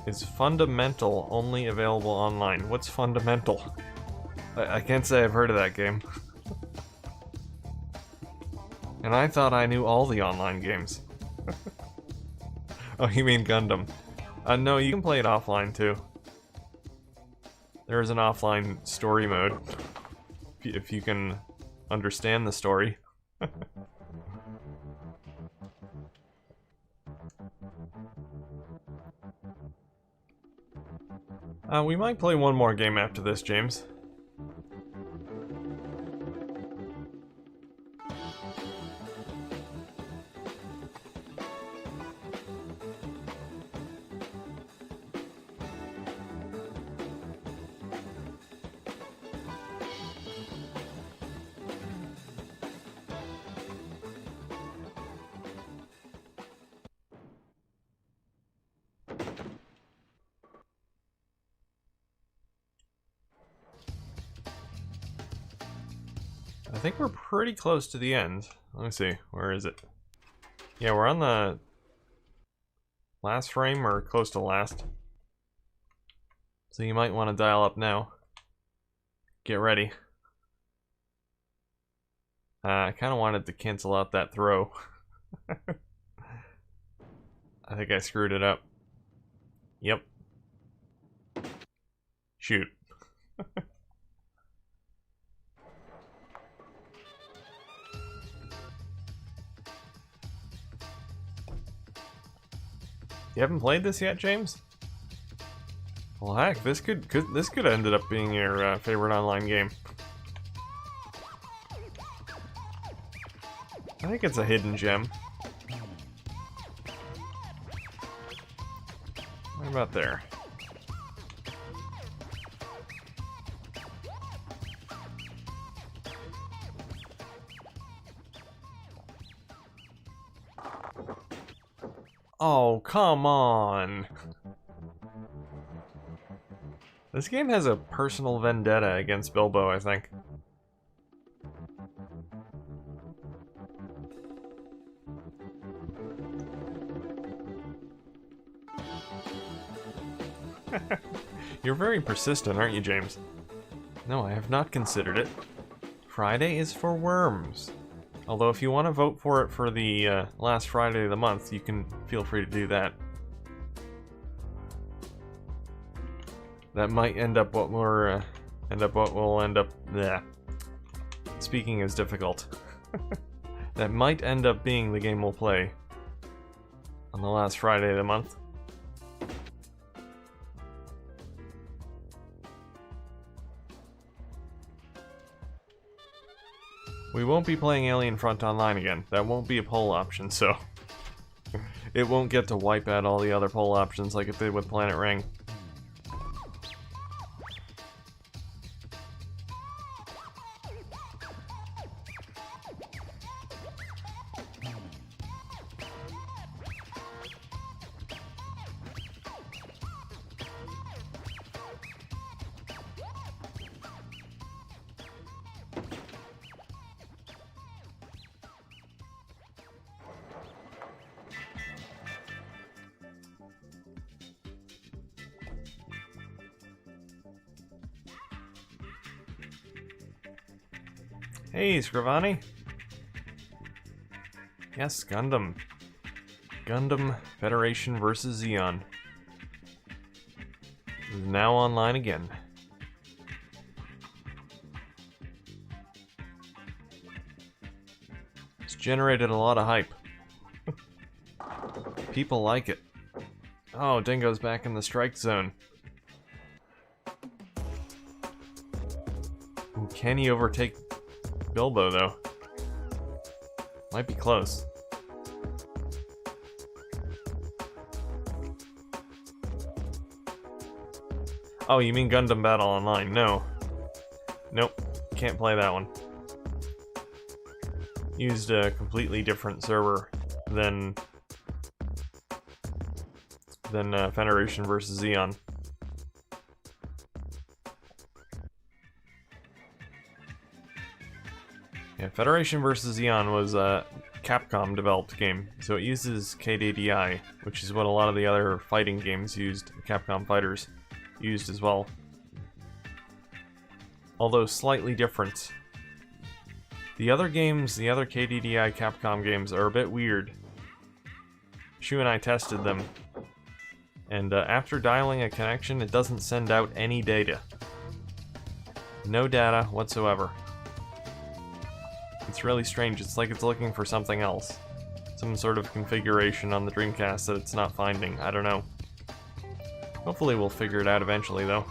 Speaker 1: Is Fundamental only available online? What's Fundamental? I can't say I've heard of that game. And I thought I knew all the online games. Oh, you mean Gundam? No, you can play it offline too. There is an offline story mode. If you can understand the story. We might play one more game after this, James. I think we're pretty close to the end. Let me see, where is it? Yeah, we're on the last frame, or close to last. So you might want to dial up now. Get ready. I kind of wanted to cancel out that throw. I think I screwed it up. Yep. Shoot. You haven't played this yet, James? Well, heck, this could have ended up being your favorite online game. I think it's a hidden gem. What about there? Oh, come on! This game has a personal vendetta against Bilbo, I think. You're very persistent, aren't you, James? No, I have not considered it. Friday is for worms. Although if you want to vote for it for the last Friday of the month, you can feel free to do that. That might end up what we're we'll end up. Bleh. Speaking is difficult. That might end up being the game we'll play on the last Friday of the month. We won't be playing Alien Front Online again. That won't be a poll option, so it won't get to wipe out all the other poll options like it did with Planet Ring. Hey, Scrivani. Yes, Gundam. Gundam Federation vs. Xeon is now online again. It's generated a lot of hype. People like it. Oh, Dingo's back in the strike zone. Ooh, can he overtake Bilbo, though? Might be close. Oh, you mean Gundam Battle Online? No. Nope. Can't play that one. Used a completely different server than Federation vs. Xeon. Yeah, Federation vs. Xeon was a Capcom developed game, so it uses KDDI, which is what a lot of the other fighting games used, Capcom fighters used as well. Although slightly different. The other games, the other KDDI Capcom games are a bit weird. Shu and I tested them, and after dialing a connection, it doesn't send out any data. No data whatsoever. It's really strange. It's like it's looking for something else. Some sort of configuration on the Dreamcast that it's not finding. I don't know. Hopefully we'll figure it out eventually, though.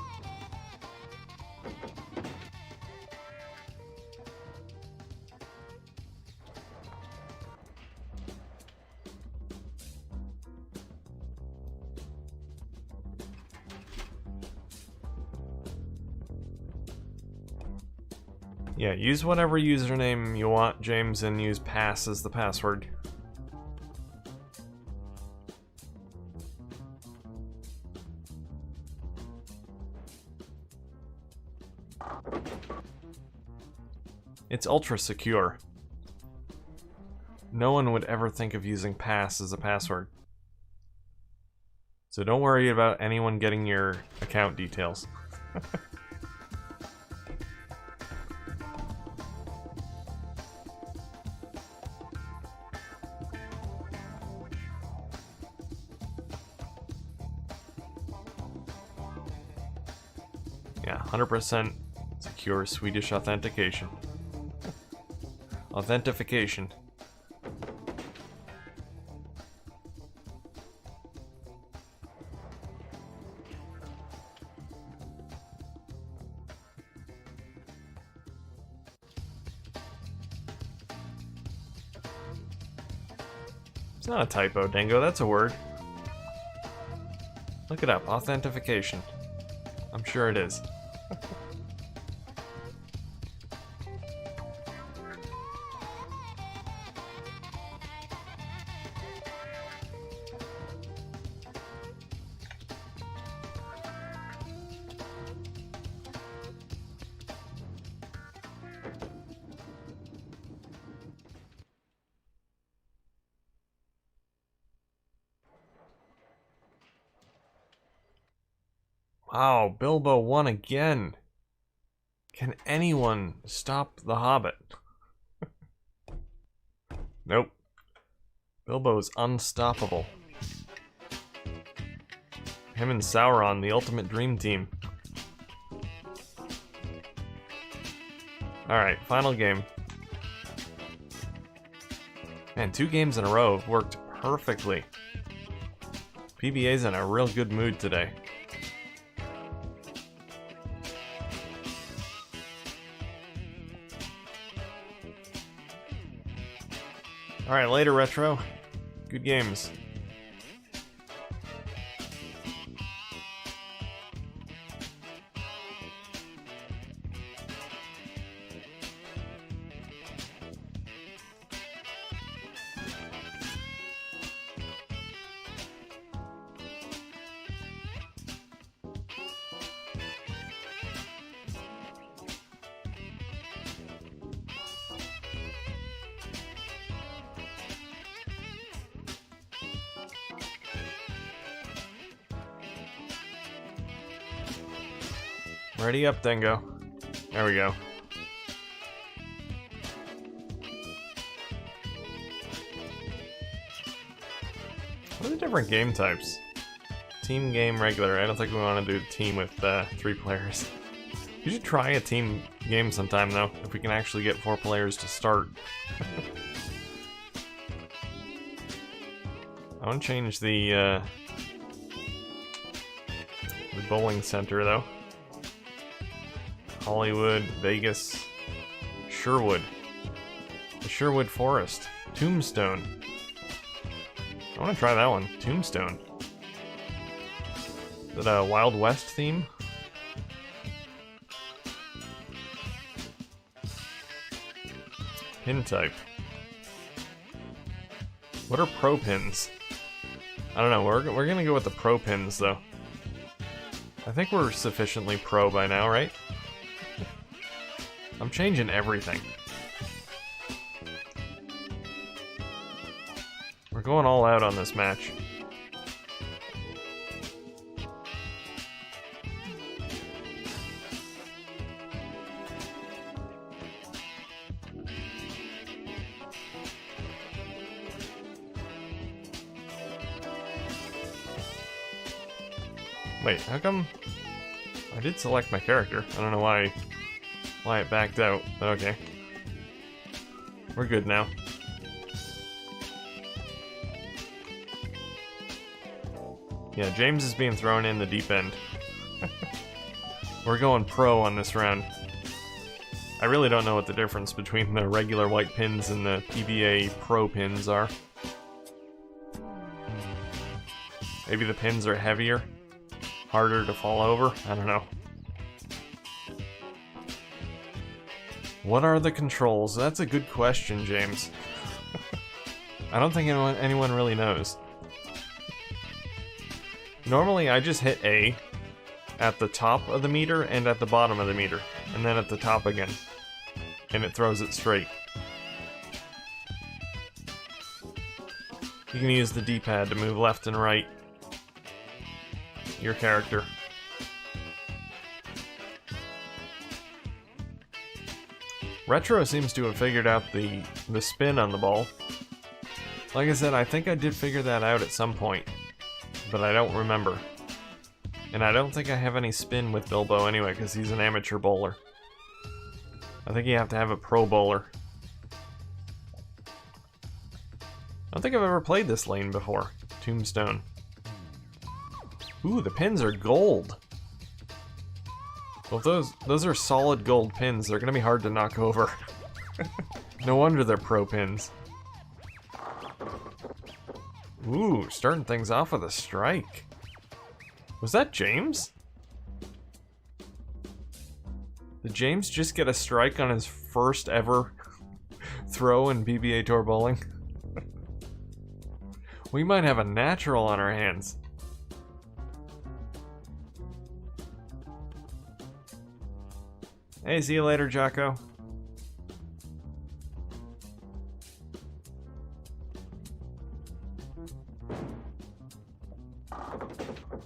Speaker 1: Yeah, use whatever username you want, James, and use pass as the password. It's ultra secure. No one would ever think of using pass as a password. So don't worry about anyone getting your account details. Yeah, 100% secure Swedish authentication. Authentication. It's not a typo, Dingo, that's a word. Look it up, authentication. I'm sure it is. Wow, Bilbo won again. Can anyone stop the Hobbit? Nope. Bilbo's unstoppable. Him and Sauron, the ultimate dream team. Alright, final game. Man, 2 games in a row have worked perfectly. PBA's in a real good mood today. Alright, later, Retro. Good games. Ready up, Dingo. There we go. What are the different game types? Team, game, regular. I don't think we want to do a team with 3 players. You should try a team game sometime, though, if we can actually get 4 players to start. I want to change the bowling center, though. Hollywood, Vegas, Sherwood, the Sherwood Forest, Tombstone. I want to try that one, Tombstone. Is it a Wild West theme? Pin type. What are pro pins? I don't know, we're gonna go with the pro pins though. I think we're sufficiently pro by now, right? I'm changing everything. We're going all out on this match. Wait, how come I did select my character? I don't know why it backed out, but okay. We're good now. Yeah, James is being thrown in the deep end. We're going pro on this round. I really don't know what the difference between the regular white pins and the PBA pro pins are. Maybe the pins are heavier? Harder to fall over? I don't know. What are the controls? That's a good question, James. I don't think anyone really knows. Normally, I just hit A at the top of the meter and at the bottom of the meter, and then at the top again. and it throws it straight. You can use the D-pad to move left and right your character. Retro seems to have figured out the spin on the ball. Like I said, I think I did figure that out at some point, but I don't remember. And I don't think I have any spin with Bilbo anyway, because he's an amateur bowler. I think you have to have a pro bowler. I don't think I've ever played this lane before. Tombstone. Ooh, the pins are gold. Well, if those are solid gold pins, they're gonna be hard to knock over. No wonder they're pro pins. Ooh, starting things off with a strike. Was that James? Did James just get a strike on his first ever throw in PBA Tour Bowling? We might have a natural on our hands. Hey, see you later, Jocko.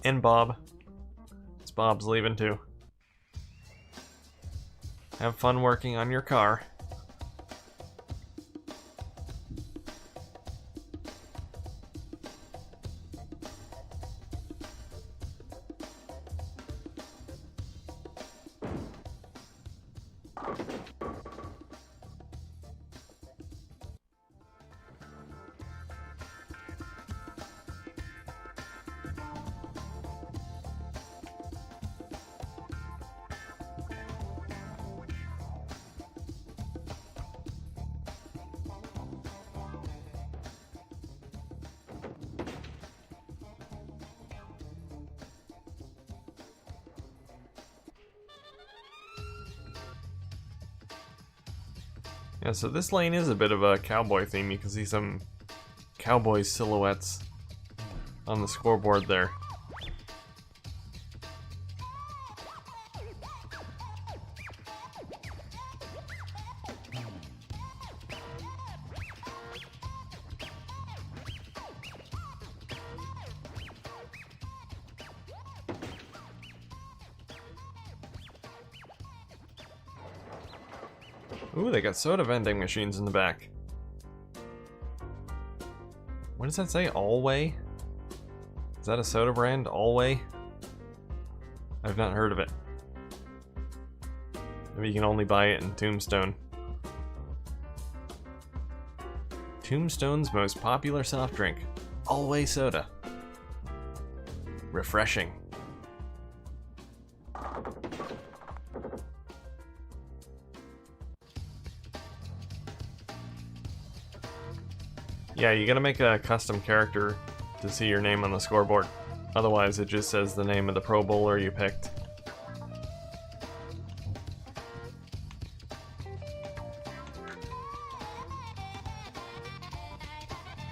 Speaker 1: And Bob. It's Bob's leaving too. Have fun working on your car. Yeah, so this lane is a bit of a cowboy theme. You can see some cowboy silhouettes on the scoreboard there. Ooh, they got soda vending machines in the back. What does that say? Alway? Is that a soda brand? Alway? I've not heard of it. Maybe you can only buy it in Tombstone. Tombstone's most popular soft drink. Alway soda. Refreshing. Yeah, you gotta make a custom character to see your name on the scoreboard. Otherwise, it just says the name of the pro bowler you picked.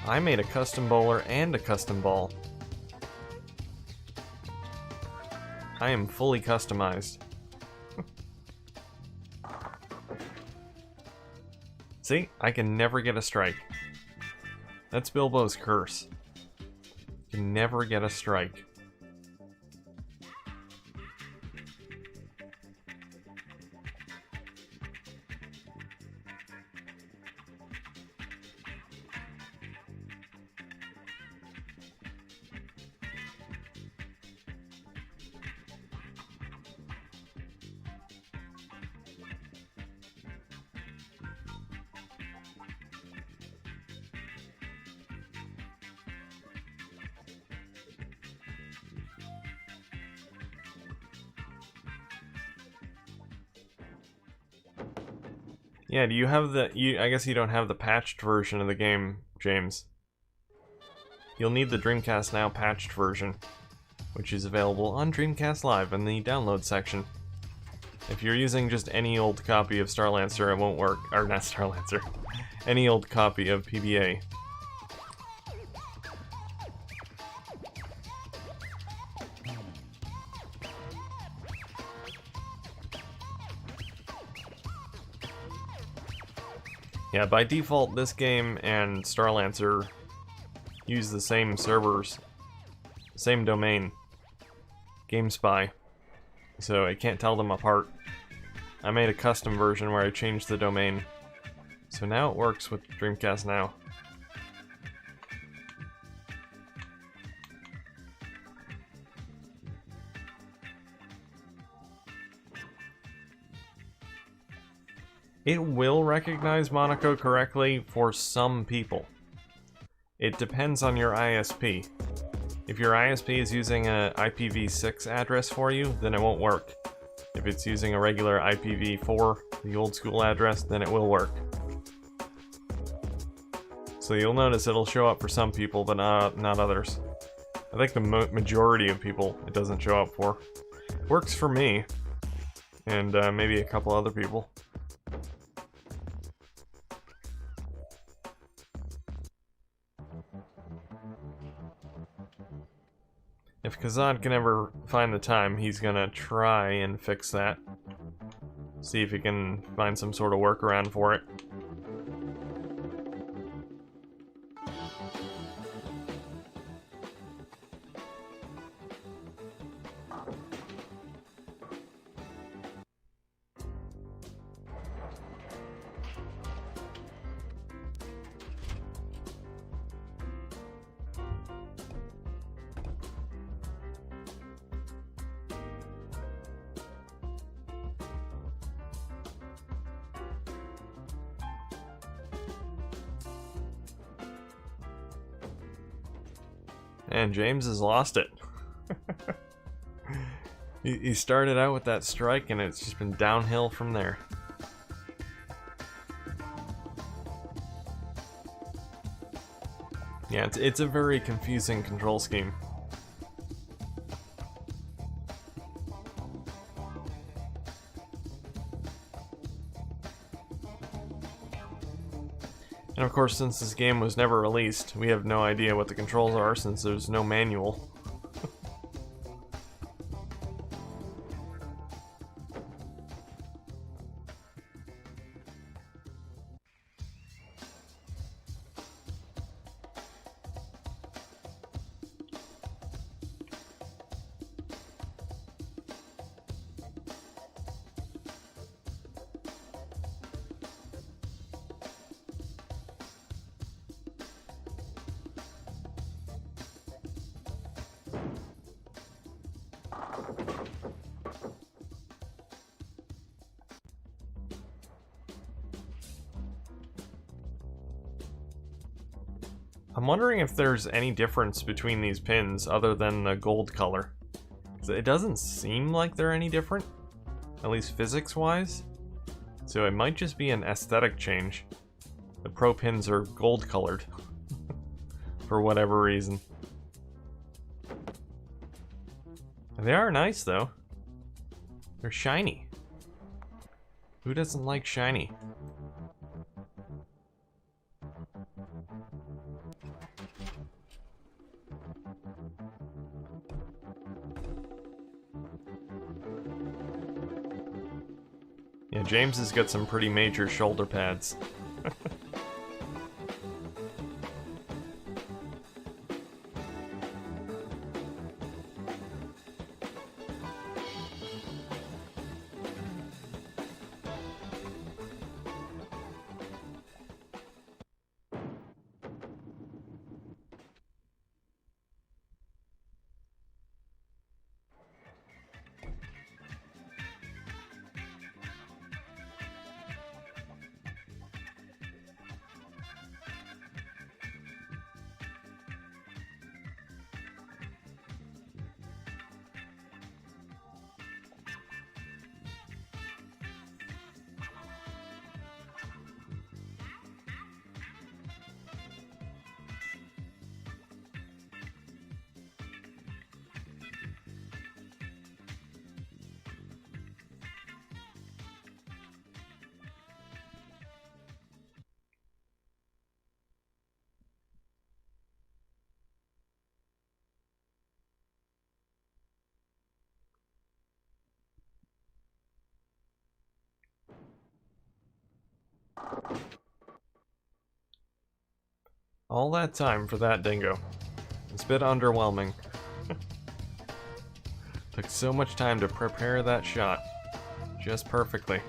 Speaker 1: I made a custom bowler and a custom ball. I am fully customized. See? I can never get a strike. That's Bilbo's curse. You can never get a strike. Yeah, do you have the... I guess you don't have the patched version of the game, James. You'll need the Dreamcast Now patched version, which is available on Dreamcast Live in the download section. If you're using just any old copy of Starlancer, it won't work. Or not Starlancer. Any old copy of PBA. Yeah, by default, this game and Starlancer use the same servers, same domain, GameSpy, so I can't tell them apart. I made a custom version where I changed the domain, so now it works with Dreamcast Now. It will recognize Monaco correctly for some people. It depends on your ISP. If your ISP is using a IPv6 address for you, then it won't work. If it's using a regular IPv4, the old school address, then it will work. So you'll notice it'll show up for some people, but not others. I think the majority of people it doesn't show up for. Works for me, and maybe a couple other people. If Kazan can ever find the time, he's gonna try and fix that. See if he can find some sort of workaround for it. And James has lost it. He started out with that strike and it's just been downhill from there. Yeah, it's a very confusing control scheme. And of course, since this game was never released, we have no idea what the controls are since there's no manual. I'm wondering if there's any difference between these pins other than the gold color. It doesn't seem like they're any different, at least physics-wise. So it might just be an aesthetic change. The Pro pins are gold colored, for whatever reason. They are nice though. They're shiny. Who doesn't like shiny? Yeah, James has got some pretty major shoulder pads. All that time for that dingo. It's a bit underwhelming. Took so much time to prepare that shot. Just perfectly.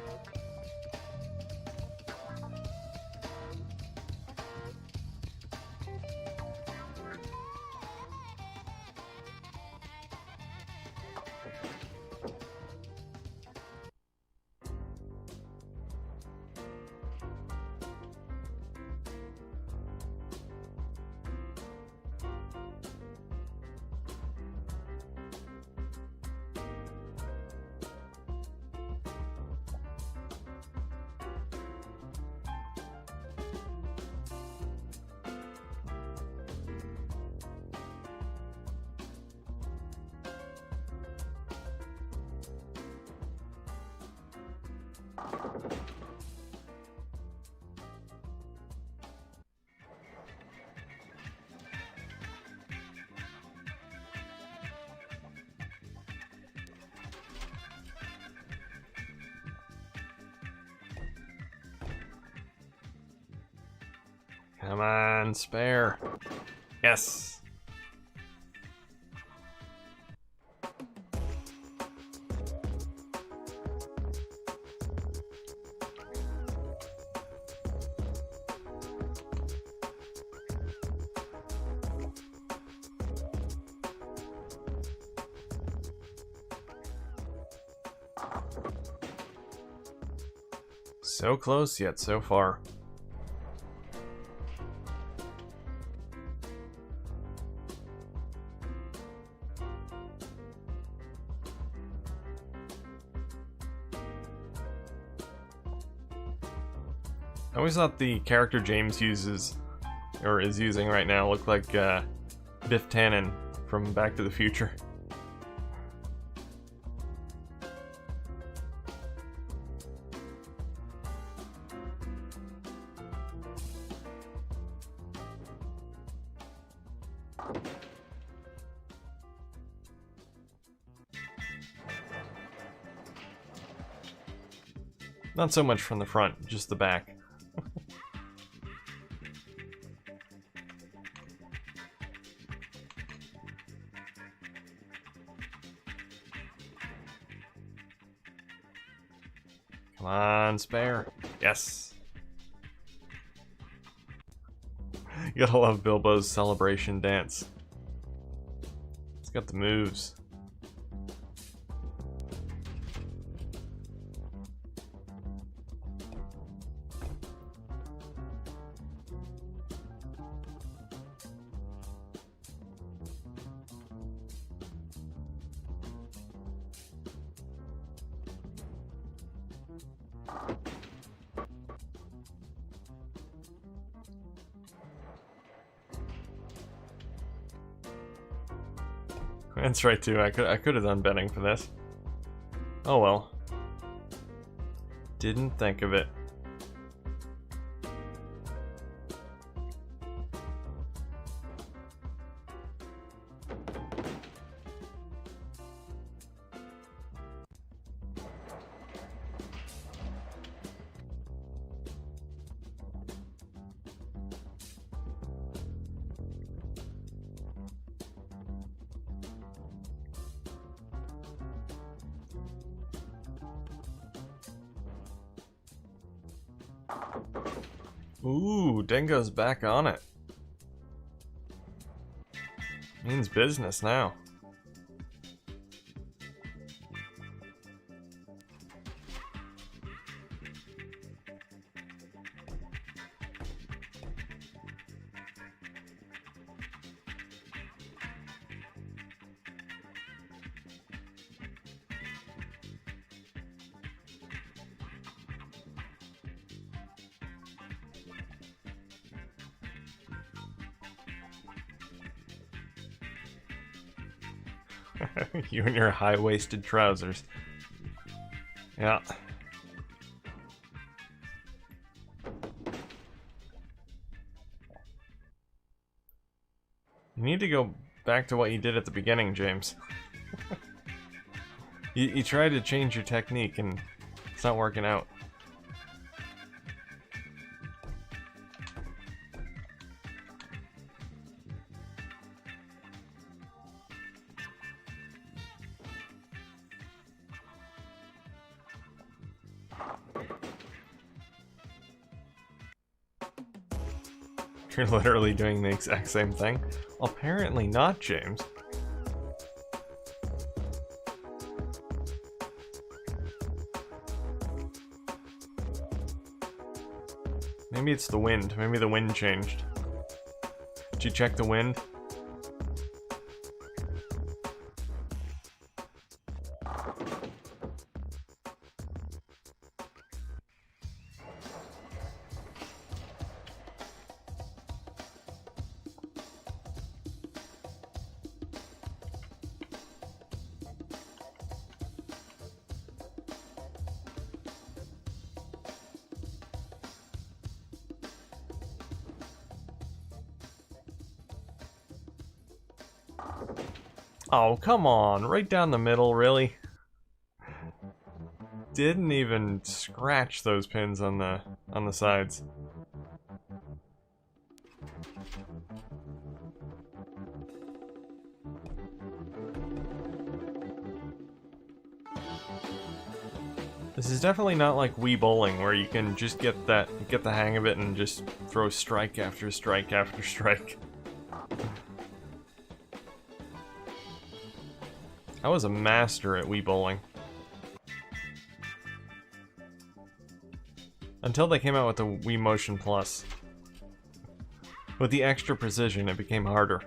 Speaker 1: Come on, spare. Yes. So close, yet so far. I always thought the character James uses, or is using right now, looked like Biff Tannen from Back to the Future. Not so much from the front, just the back. Come on, spare. Yes. You gotta love Bilbo's celebration dance. It's got the moves. That's right too. I could have done betting for this. Oh well. Didn't think of it. Ooh, Dingo's back on it. Means business now. You and your high-waisted trousers. Yeah. You need to go back to what you did at the beginning, James. You tried to change your technique and it's not working out. You're literally doing the exact same thing. Apparently not, James. Maybe it's the wind. Maybe the wind changed. Did you check the wind? Oh, come on. Right down the middle, really? Didn't even scratch those pins on the sides. This is definitely not like Wii Bowling, where you can just get the hang of it and just throw strike after strike after strike. I was a master at Wii Bowling. Until they came out with the Wii Motion Plus. With the extra precision, it became harder.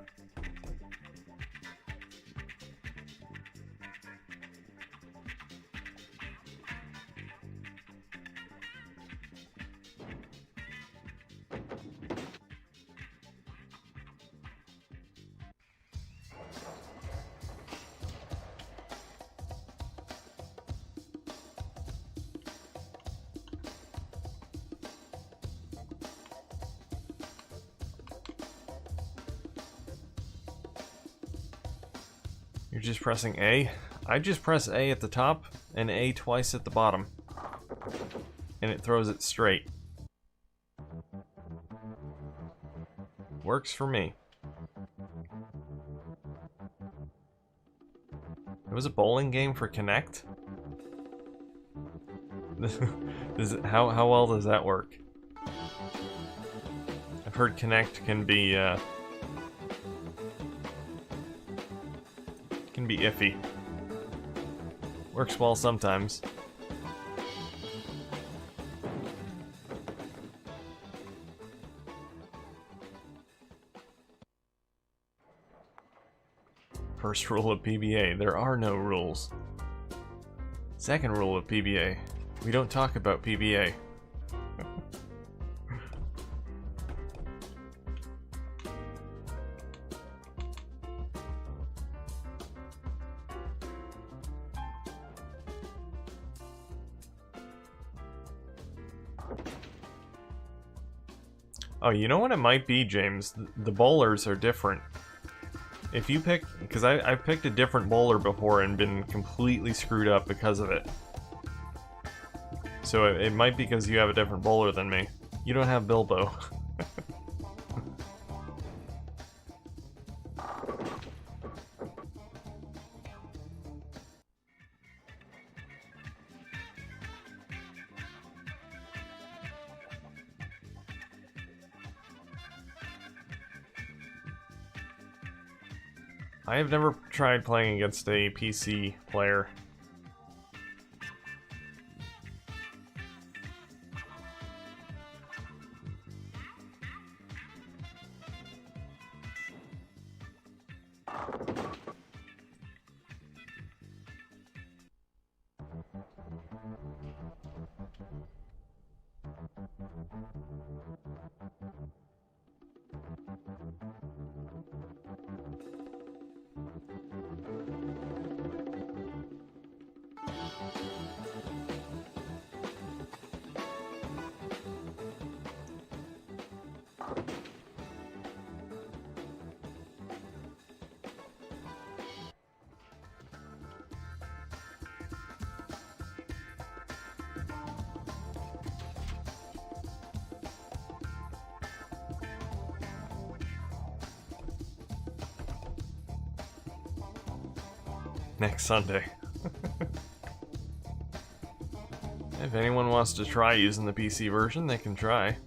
Speaker 1: You're just pressing A? I just press A at the top and A twice at the bottom. And it throws it straight. Works for me. It was a bowling game for Kinect? How well does that work? I've heard Kinect can be iffy. Works well sometimes. First rule of PBA, there are no rules. Second rule of PBA, we don't talk about PBA. Oh, you know what it might be, James? The bowlers are different. If you pick... Because I've picked a different bowler before and been completely screwed up because of it. So it might be because you have a different bowler than me. You don't have Bilbo. I have never tried playing against a PC player. Next Sunday. If anyone wants to try using the PC version, they can try.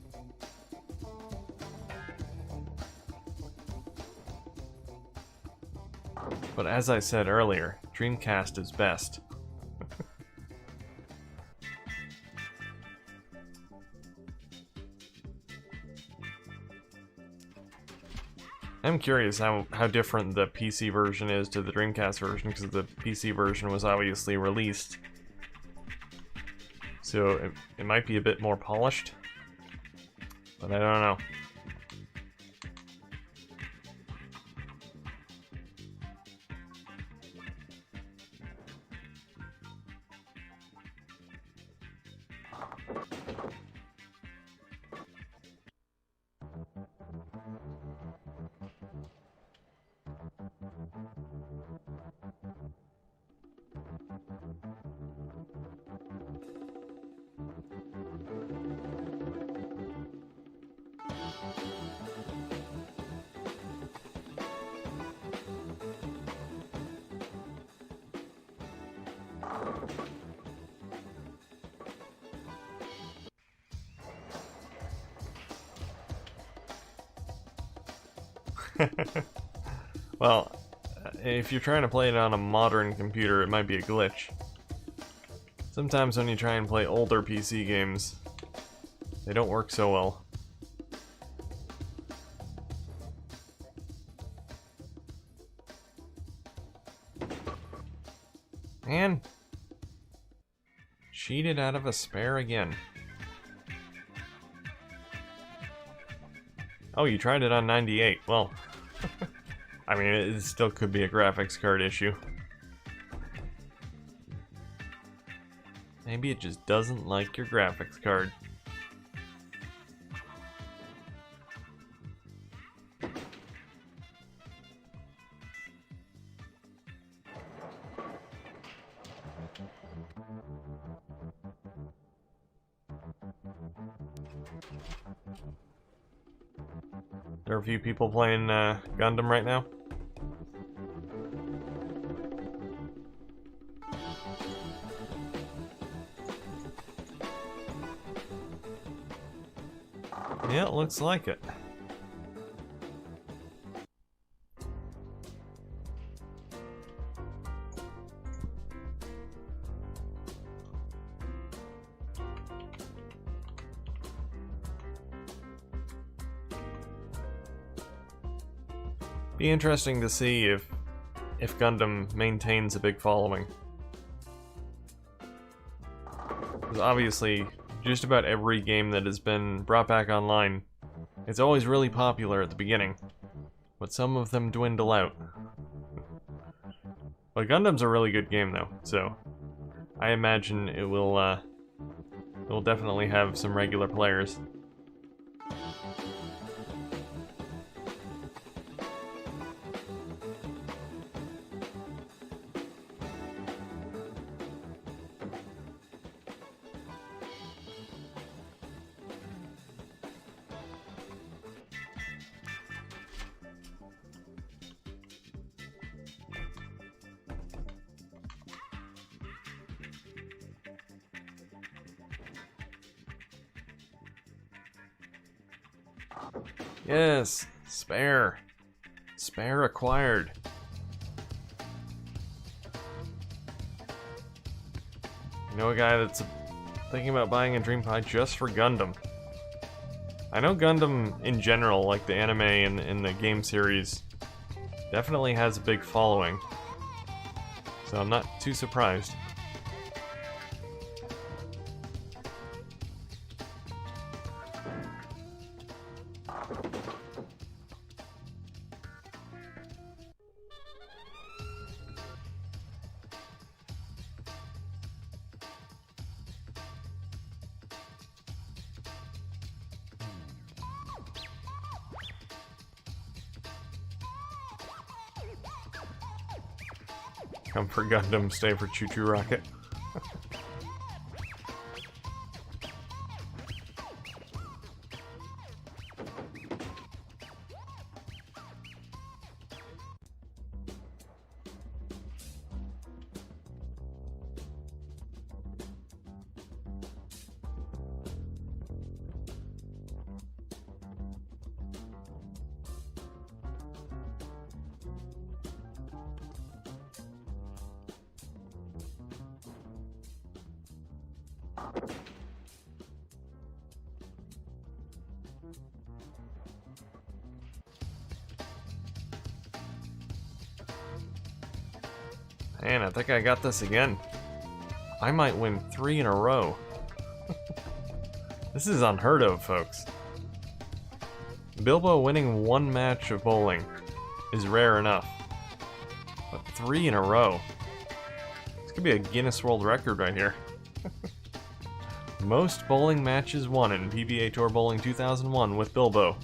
Speaker 1: But as I said earlier, Dreamcast is best. I'm curious how different the PC version is to the Dreamcast version, because the PC version was obviously released. So it might be a bit more polished, but I don't know. Well, if you're trying to play it on a modern computer, it might be a glitch. Sometimes when you try and play older PC games, they don't work so well. Man, cheated out of a spare again. Oh, you tried it on 98. Well, I mean, it still could be a graphics card issue. Maybe it just doesn't like your graphics card. There are a few people playing Gundam right now. Yeah, it looks like it. Be interesting to see if Gundam maintains a big following. Because obviously, just about every game that has been brought back online, it's always really popular at the beginning, but some of them dwindle out. But Gundam's a really good game though, so I imagine it will definitely have some regular players. Yes, spare. Spare acquired. You know a guy that's thinking about buying a Dreampod just for Gundam. I know Gundam in general, like the anime and the game series, definitely has a big following. So I'm not too surprised. Come for Gundam, stay for Choo Choo Rocket. Man, I think I got this again. I might win 3 in a row. This is unheard of, folks. Bilbo winning 1 match of bowling is rare enough. But 3 in a row. This could be a Guinness World Record right here. Most bowling matches won in PBA Tour Bowling 2001 with Bilbo.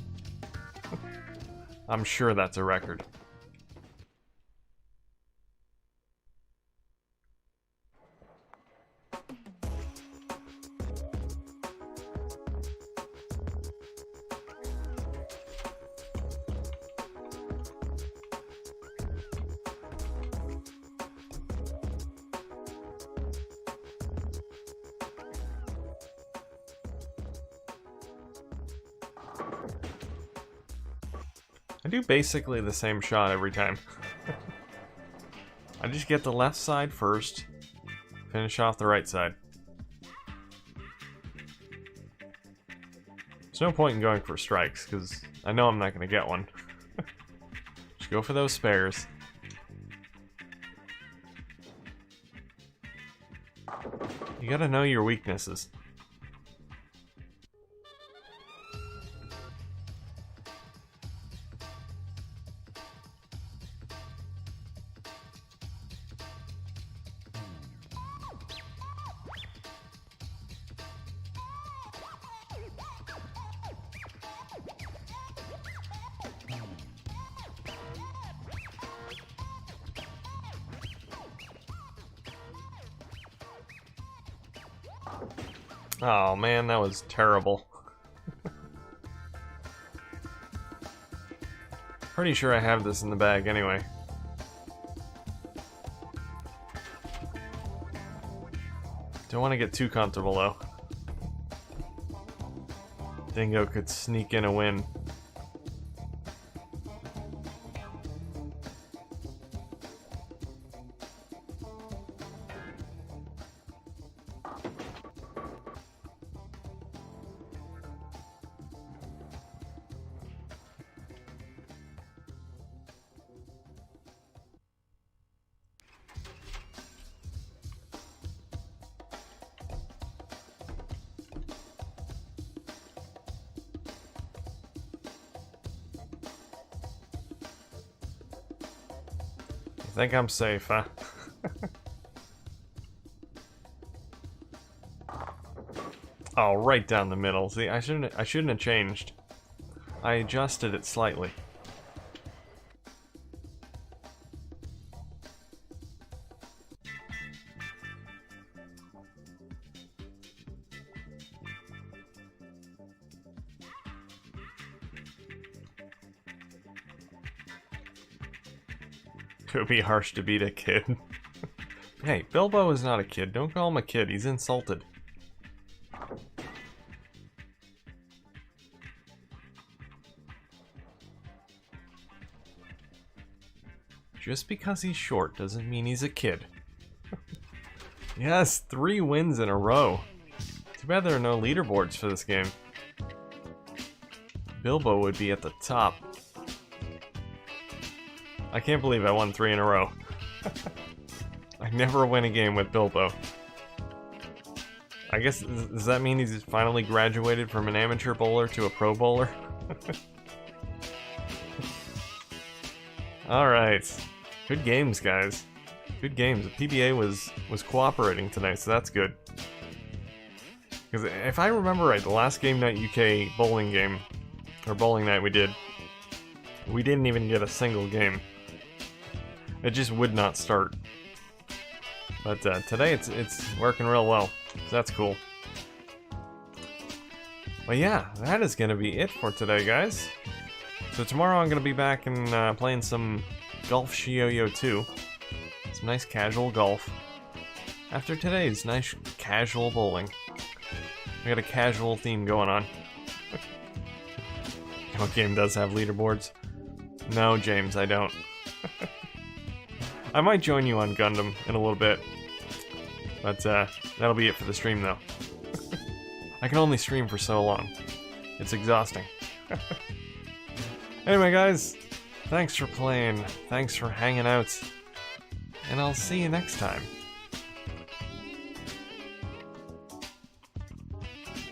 Speaker 1: I'm sure that's a record. I do basically the same shot every time. I just get the left side first, finish off the right side. There's no point in going for strikes, because I know I'm not going to get one. Just go for those spares. You gotta know your weaknesses. Oh man, that was terrible. Pretty sure I have this in the bag anyway. Don't want to get too comfortable though. Dingo could sneak in a win. I think I'm safe, huh? Oh, right down the middle. See, I shouldn't have changed. I adjusted it slightly. It would be harsh to beat a kid. Hey, Bilbo is not a kid. Don't call him a kid. He's insulted. Just because he's short doesn't mean he's a kid. Yes, 3 wins in a row. Too bad there are no leaderboards for this game. Bilbo would be at the top. I can't believe I won 3 in a row. I never win a game with Bilbo. I guess, does that mean he's finally graduated from an amateur bowler to a pro bowler? Alright. Good games, guys. Good games. The PBA was cooperating tonight, so that's good. Because if I remember right, the last Game Night UK bowling game, or bowling night we didn't even get a single game. It just would not start. But today it's working real well, so that's cool. But yeah, that is going to be it for today, guys. So tomorrow I'm going to be back and playing some Golf Shioyo 2. Some nice casual golf. After today's nice casual bowling. We got a casual theme going on. What game does have leaderboards? No, James, I don't. I might join you on Gundam in a little bit. But that'll be it for the stream, though. I can only stream for so long. It's exhausting. Anyway, guys, thanks for playing. Thanks for hanging out. And I'll see you next time.